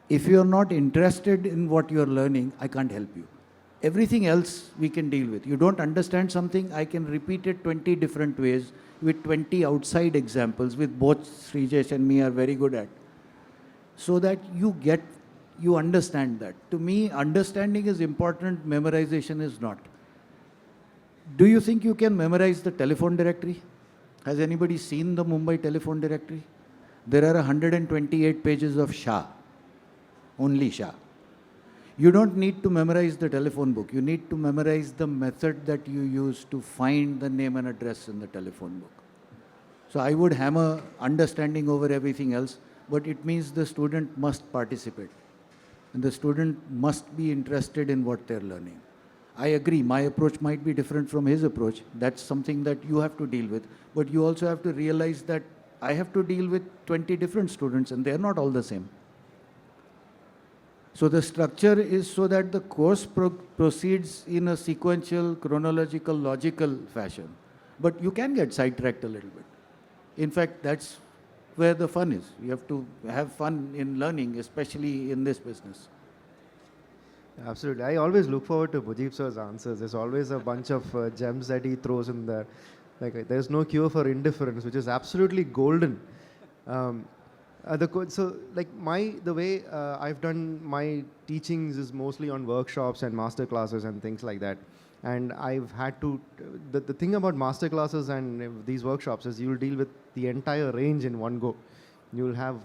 If you are not interested in what you are learning, I can't help you. Everything else we can deal with. You don't understand something, I can repeat it 20 different ways with 20 outside examples, with both SREEJESH and me are very good at. So that you understand that. To me, understanding is important, memorization is not. Do you think you can memorize the telephone directory? Has anybody seen the Mumbai telephone directory? There are 128 pages of SHA, only SHA. You don't need to memorize the telephone book. You need to memorize the method that you use to find the name and address in the telephone book. So I would hammer understanding over everything else, but it means the student must participate. And the student must be interested in what they're learning. I agree, my approach might be different from his approach. That's something that you have to deal with. But you also have to realize that I have to deal with 20 different students and they're not all the same. So the structure is so that the course proceeds in a sequential, chronological, logical fashion. But you can get sidetracked a little bit. In fact, that's where the fun is. You have to have fun in learning, especially in this business. Absolutely. I always look forward to MUJEEB sir's answers. There's always a bunch of gems that he throws in there. Like, there's no cure for indifference, which is absolutely golden. So, like, the way I've done my teachings is mostly on workshops and master classes and things like that. And I've had to, the thing about master classes and these workshops is you'll deal with the entire range in one go. You'll have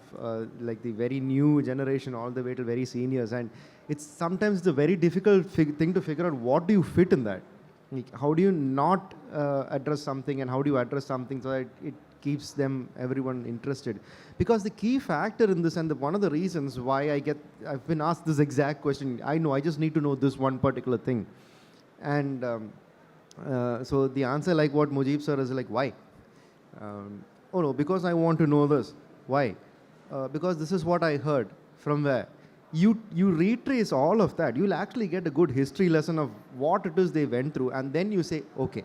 like the very new generation all the way to very seniors. And it's sometimes the very difficult thing to figure out what do you fit in that. Like, how do you not address something, and how do you address something so that it keeps everyone interested? Because the key factor in this, and one of the reasons why I've been asked this exact question, I know, I just need to know this one particular thing. And so the answer, like what MUJEEB sir is like, why? Oh no, because I want to know this. Why? Because this is what I heard. From where? You retrace all of that. You'll actually get a good history lesson of what it is they went through, and then you say, okay,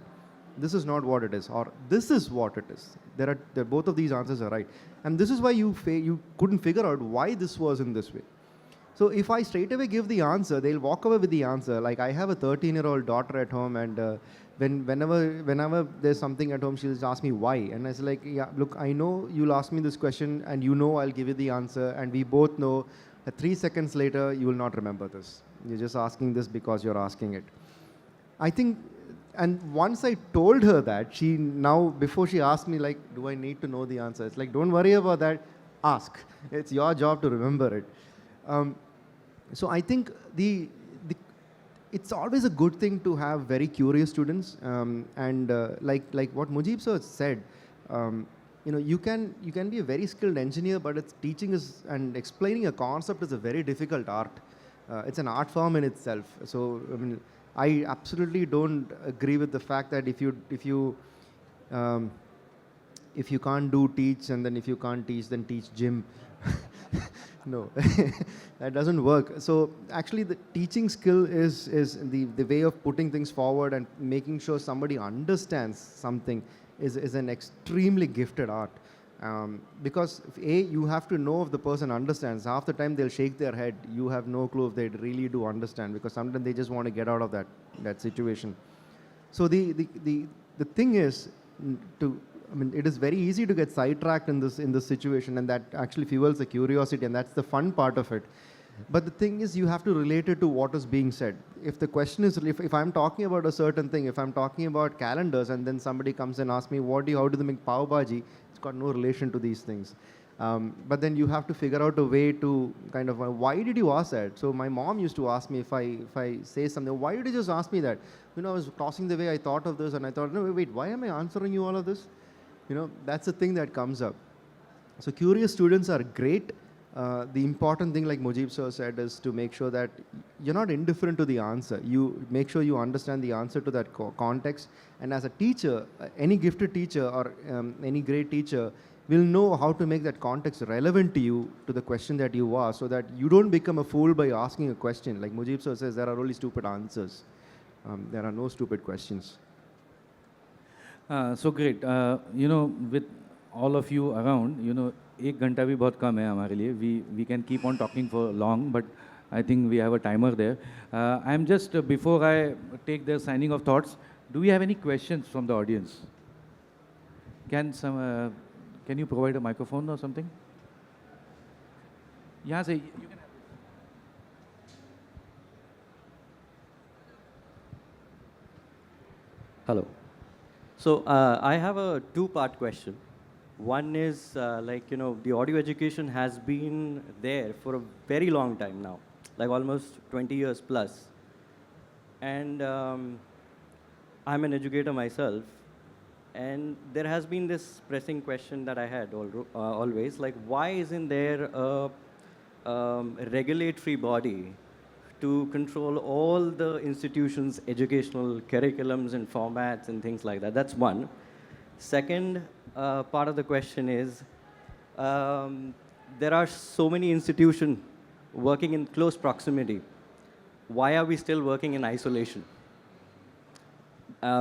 this is not what it is, or this is what it is. Both of these answers are right. And this is why you couldn't figure out why this was in this way. So if I straight away give the answer, they'll walk away with the answer. Like, I have a 13-year-old daughter at home, and whenever there's something at home, she'll just ask me why. And I say, like, yeah, look, I know you'll ask me this question, and you know I'll give you the answer, and we both know that 3 seconds later, you will not remember this. You're just asking this because you're asking it. I think, and once I told her that, she now, before she asked me, like, do I need to know the answer? It's like, don't worry about that, ask. It's your job to remember it. So I think it's always a good thing to have very curious students, and like what MUJEEB sir said, you can be a very skilled engineer, but teaching and explaining a concept is a very difficult art. It's an art form in itself. So I mean, I absolutely don't agree with the fact that if you can't teach, and then if you can't teach, then teach gym. No, that doesn't work. So actually the teaching skill is the way of putting things forward and making sure somebody understands something is an extremely gifted art. Because you have to know if the person understands. Half the time they'll shake their head. You have no clue if they really do understand, because sometimes they just want to get out of that situation. So the thing is it is very easy to get sidetracked in this situation, and that actually fuels the curiosity, and that's the fun part of it. But the thing is, you have to relate it to what is being said. If the question is, if I'm talking about a certain thing, if I'm talking about calendars, and then somebody comes and asks me, how do they make pav bhaji? It's got no relation to these things. But then you have to figure out a way to kind of, why did you ask that? So my mom used to ask me, if I say something, why did you just ask me that? I was crossing the way, I thought of this, and I thought, no, wait, why am I answering you all of this? That's the thing that comes up. So curious students are great. The important thing, like MUJEEB sir said, is to make sure that you're not indifferent to the answer. You make sure you understand the answer to that context. And as a teacher, any gifted teacher or any great teacher will know how to make that context relevant to you, to the question that you ask, so that you don't become a fool by asking a question. Like MUJEEB sir says, there are only stupid answers. There are no stupid questions. So great. With all of you around, 1 घंटा भी बहुत कम है हमारे लिए. We can keep on talking for long, but I think we have a timer there. I'm just, before I take the signing of thoughts, do we have any questions from the audience? Can you provide a microphone or something? यहाँ से, you can. Hello. So I have a two-part question. One is the audio education has been there for a very long time now, like almost 20 years plus. And I'm an educator myself. And there has been this pressing question that I had always, like, why isn't there a regulatory body to control all the institutions' educational curriculums and formats and things like that? That's one. Second part of the question is, there are so many institutions working in close proximity. Why are we still working in isolation?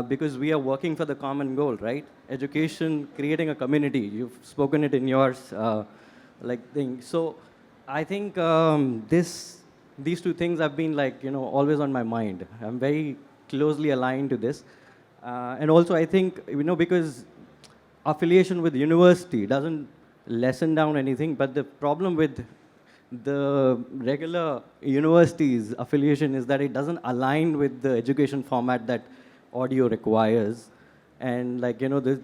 Because we are working for the common goal, right? Education, creating a community. You've spoken it in yours, thing. So I think these two things have been always on my mind. I'm very closely aligned to this. And also I think, because affiliation with university doesn't lessen down anything, but the problem with the regular university's affiliation is that it doesn't align with the education format that audio requires. And there's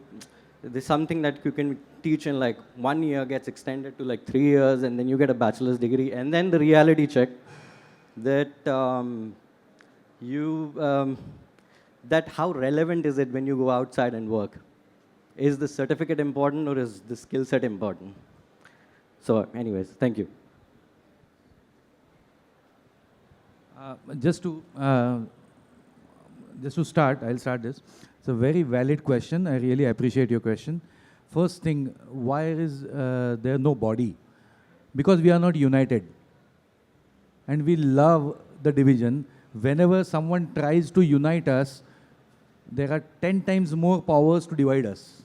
something that you can teach in 1 year gets extended to 3 years, and then you get a bachelor's degree. And then the reality check that that how relevant is it when you go outside and work? Is the certificate important or is the skill set important? So anyways, thank you. Just to start, I'll start this. It's a very valid question. I really appreciate your question. First thing, why is there no body? Because we are not united. And we love the division. Whenever someone tries to unite us, there are 10 times more powers to divide us.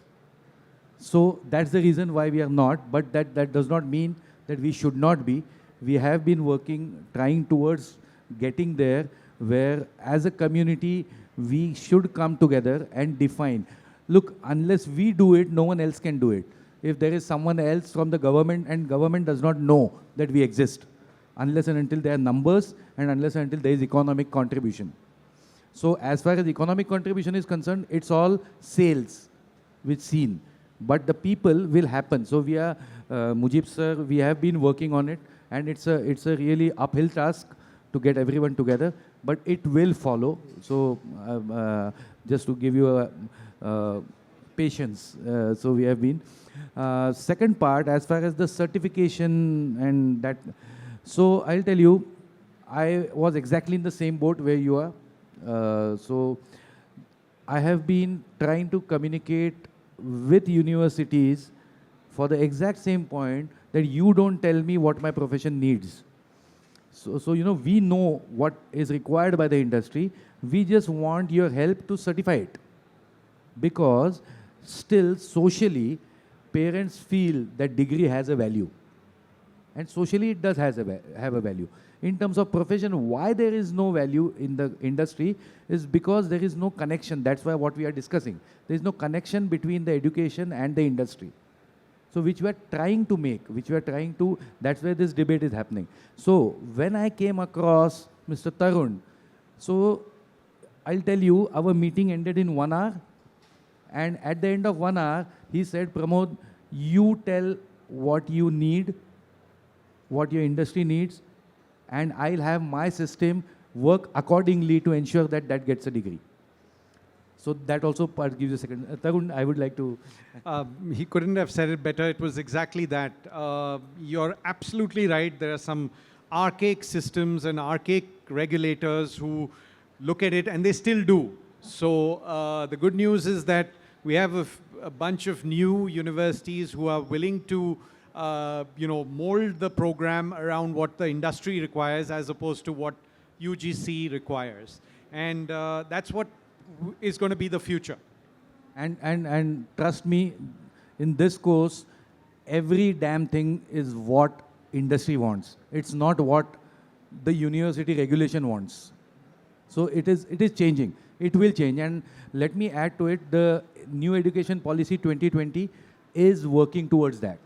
So that's the reason why we are not, but that does not mean that we should not be. We have been working, trying towards getting there, where as a community, we should come together and define. Look, unless we do it, no one else can do it. If there is someone else from the government, and government does not know that we exist, unless and until there are numbers, and unless and until there is economic contribution. So as far as economic contribution is concerned, it's all sales, which seen. But the people will happen. So we are, MUJEEB sir, we have been working on it, and it's a really uphill task to get everyone together, but it will follow. So just to give you a patience, so we have been. Second part, as far as the certification and that, so I'll tell you, I was exactly in the same boat where you are. So I have been trying to communicate with universities for the exact same point that you don't tell me what my profession needs. So you know, we know what is required by the industry. We just want your help to certify it. Because still socially, parents feel that degree has a value. And socially it does have a value. In terms of profession, why there is no value in the industry is because there is no connection. That's why what we are discussing. There is no connection between the education and the industry. So which we are trying to make, that's where this debate is happening. So when I came across Mr. Tarun, so I'll tell you, our meeting ended in 1 hour. And at the end of 1 hour, he said, Pramod, you tell what you need, what your industry needs, and I'll have my system work accordingly to ensure that that gets a degree. So that also part gives you a second. Tarun, I would like to... He couldn't have said it better. It was exactly that. You're absolutely right. There are some archaic systems and archaic regulators who look at it, and they still do. So the good news is that we have a bunch of new universities who are willing to mold the program around what the industry requires as opposed to what UGC requires. And that's what is going to be the future. And trust me, in this course, every damn thing is what industry wants. It's not what the university regulation wants. So it is changing. It will change. And let me add to it, the New Education Policy 2020 is working towards that.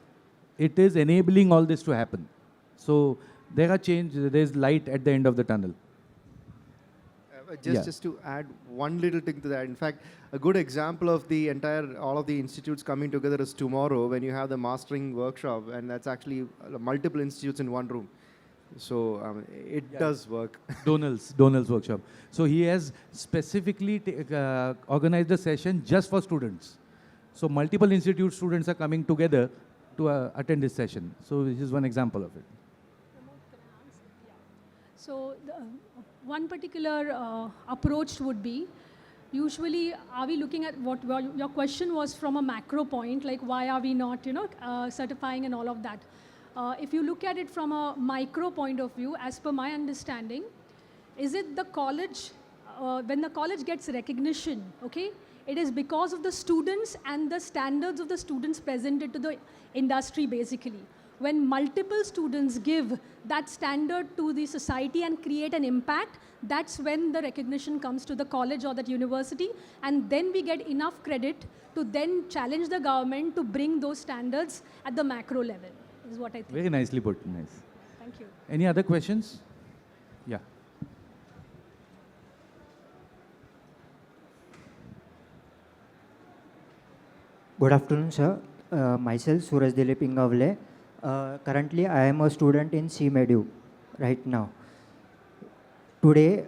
It is enabling all this to happen. So there are changes, there is light at the end of the tunnel. Just to add one little thing to that. In fact, a good example of the all of the institutes coming together is tomorrow when you have the mastering workshop, and that's actually multiple institutes in one room. So it does work. Donald's workshop. So he has specifically organized a session just for students. So multiple institute students are coming together to attend this session. So this is one example of it. So one particular approach would be, usually are we looking at what your question was from a macro point, like why are we not certifying and all of that. If you look at it from a micro point of view, as per my understanding, is it the college, when the college gets recognition, okay, it is because of the students and the standards of the students presented to the industry basically. When multiple students give that standard to the society and create an impact, that's when the recognition comes to the college or that university, and then we get enough credit to then challenge the government to bring those standards at the macro level, is what I think. Very nicely put, nice. Thank you. Any other questions? Yeah. Good afternoon, sir. Myself, Suraj Dilip Ingavle. Currently, I am a student in CMEDU right now. Today,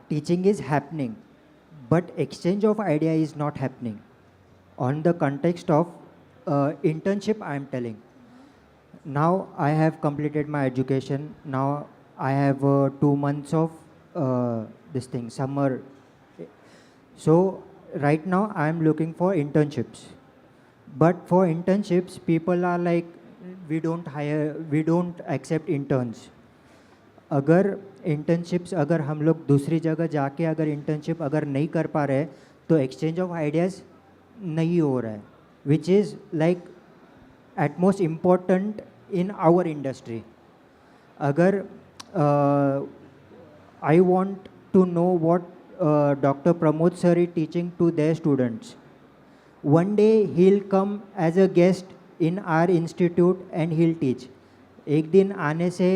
teaching is happening, but exchange of idea is not happening. On the context of internship, I am telling. Now I have completed my education. Now I have 2 months of this thing, summer. So right now I am looking for internships. But for internships, people are like, we don't accept interns. अगर internships अगर हम लोग दूसरी जगह जाके अगर internship अगर नहीं कर पा रहे तो exchange of ideas नहीं हो रहा है, which is like at most important in our industry. अगर I want to know what Dr. Pramod sir is teaching to their students. One day he'll come as a guest in our institute and he'll teach. एक दिन आने से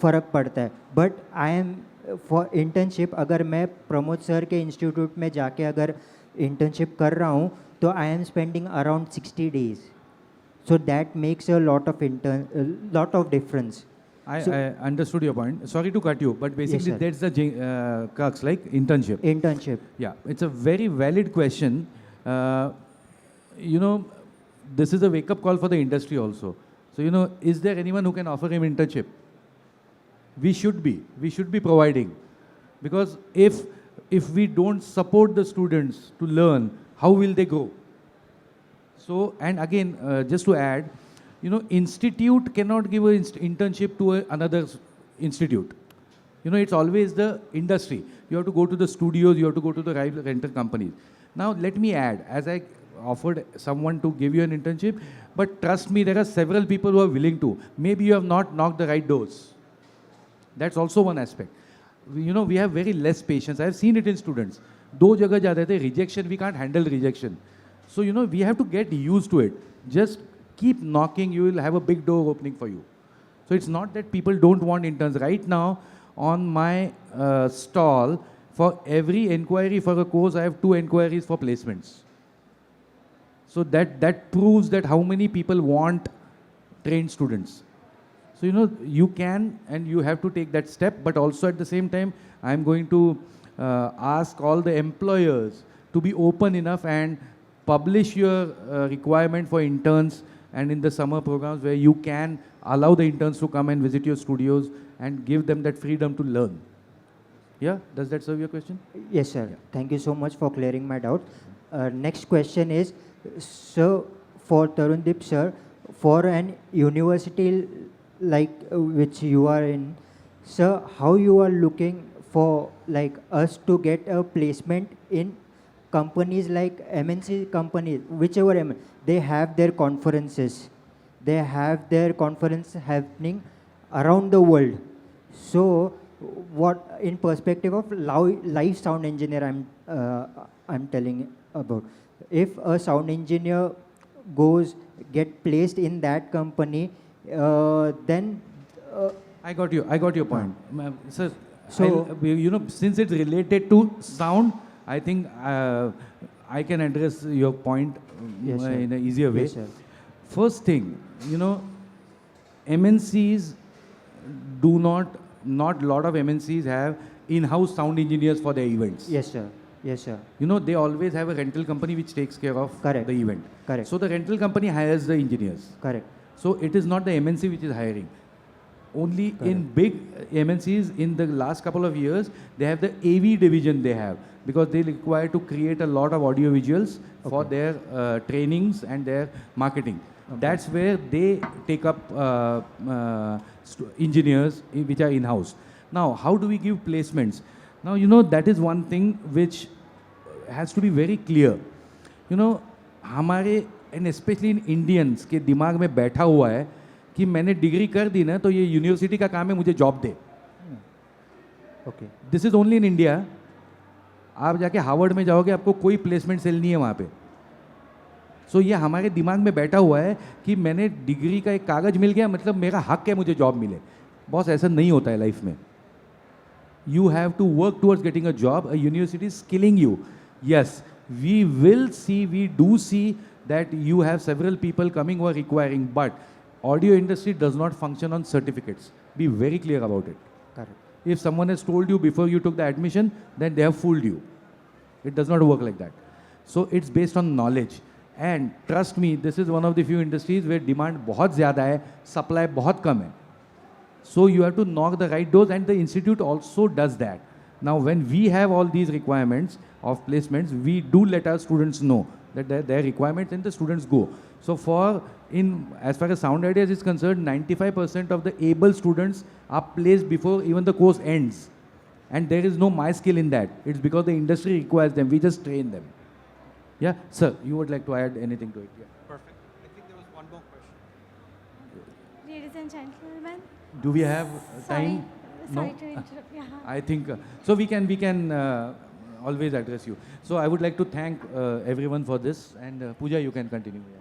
फ़र्क पड़ता है. But I am for internship, अगर मैं Pramod sir के इंस्टीट्यूट में जाके अगर internship कर रहा हूँ तो I am spending around 60 days. So that makes a lot of difference. I understood your point. Sorry to cut you, but basically Yes, that's the crux, like internship. Internship. Yeah, it's a very valid question. You know, this is a wake-up call for the industry also. So, you know, is there anyone who can offer him internship? We should be providing. Because if we don't support the students to learn, how will they grow? So, and again, just to add, you know, institute cannot give an internship to another institute. You know, it's always the industry. You have to go to the studios, you have to go to the rental companies. Now, let me add, as I offered someone to give you an internship, but trust me, there are several people who are willing to. Maybe you have not knocked the right doors. That's also one aspect. You know, we have very less patience. I have seen it in students. दो जगह जाते थे, rejection, we can't handle rejection. So, you know, we have to get used to it. Just keep knocking, you will have a big door opening for you. So it's not that people don't want interns. Right now, on my stall, for every inquiry for a course, I have 2 inquiries for placements. So that proves that how many people want trained students. So, you know, you can and you have to take that step, but also at the same time, I'm going to ask all the employers to be open enough and publish your requirement for interns and in the summer programs where you can allow the interns to come and visit your studios and give them that freedom to learn. Yeah, does that serve your question? Yes, sir. Yeah. Thank you so much for clearing my doubt. Next question is, so for TARUNDEEP sir, for an university like which you are in, sir, how you are looking for like us to get a placement in companies like MNC companies, whichever they have their conferences. They have their conference happening around the world. So what in perspective of live sound engineer I'm telling about. If a sound engineer get placed in that company, then I got your point. Sir, so you know, since it's related to sound, I think I can address your point yes, in an easier way. Yes, sir. First thing, you know, MNCs not lot of MNCs have in-house sound engineers for their events. Yes, sir. Yes, sir. You know, they always have a rental company which takes care of Correct. the event. Correct. So the rental company hires the engineers. Correct. So it is not the MNC which is hiring. Only Correct. in big MNCs in the last couple of years, they have the AV division they have because they require to create a lot of audio visuals for their trainings and their marketing. Okay. That's where they take up engineers which are in-house. Now, how do we give placements? Now, you know, that is one thing which has to be very clear. You know, हमारे and especially in Indians के दिमाग में बैठा हुआ है कि मैंने degree कर दी ना तो ये यूनिवर्सिटी का काम है मुझे job they. Okay. This is only in India. आप जाके हार्वर्ड में जाओगे आपको कोई प्लेसमेंट सेल नहीं है वहाँ पे. सो ये हमारे दिमाग में बैठा हुआ है कि मैंने डिग्री का एक कागज मिल गया मतलब मेरा हक है मुझे जॉब मिले. बॉस ऐसा नहीं होता है लाइफ में. You have to work towards getting a job. A university is skilling you. Yes, we do see that you have several people coming who are requiring, but audio industry does not function on certificates. Be very clear about it. Correct. If someone has told you before you took the admission, then they have fooled you. It does not work like that. So it's based on knowledge. And trust me, this is one of the few industries where demand बहुत ज़्यादा है, supply बहुत कम है. So you have to knock the right doors, and the institute also does that. Now, when we have all these requirements of placements, we do let our students know that their requirements, and the students go. So as far as SoundIdeaZ is concerned, 95% of the able students are placed before even the course ends. And there is no my skill in that. It's because the industry requires them. We just train them. Yeah, sir, you would like to add anything to it? Yeah. Perfect. I think there was one more question. Ladies and gentlemen. Do we have Sorry, time? sorry No? to interrupt. Yeah. I think, so we can always address you. So I would like to thank everyone for this, and Pooja, you can continue. Yeah.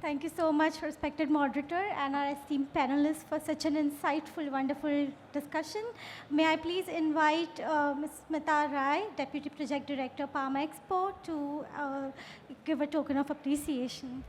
Thank you so much, respected moderator and our esteemed panelists, for such an insightful, wonderful discussion. May I please invite Ms. Smita Rai, Deputy Project Director, Palma Expo, to give a token of appreciation.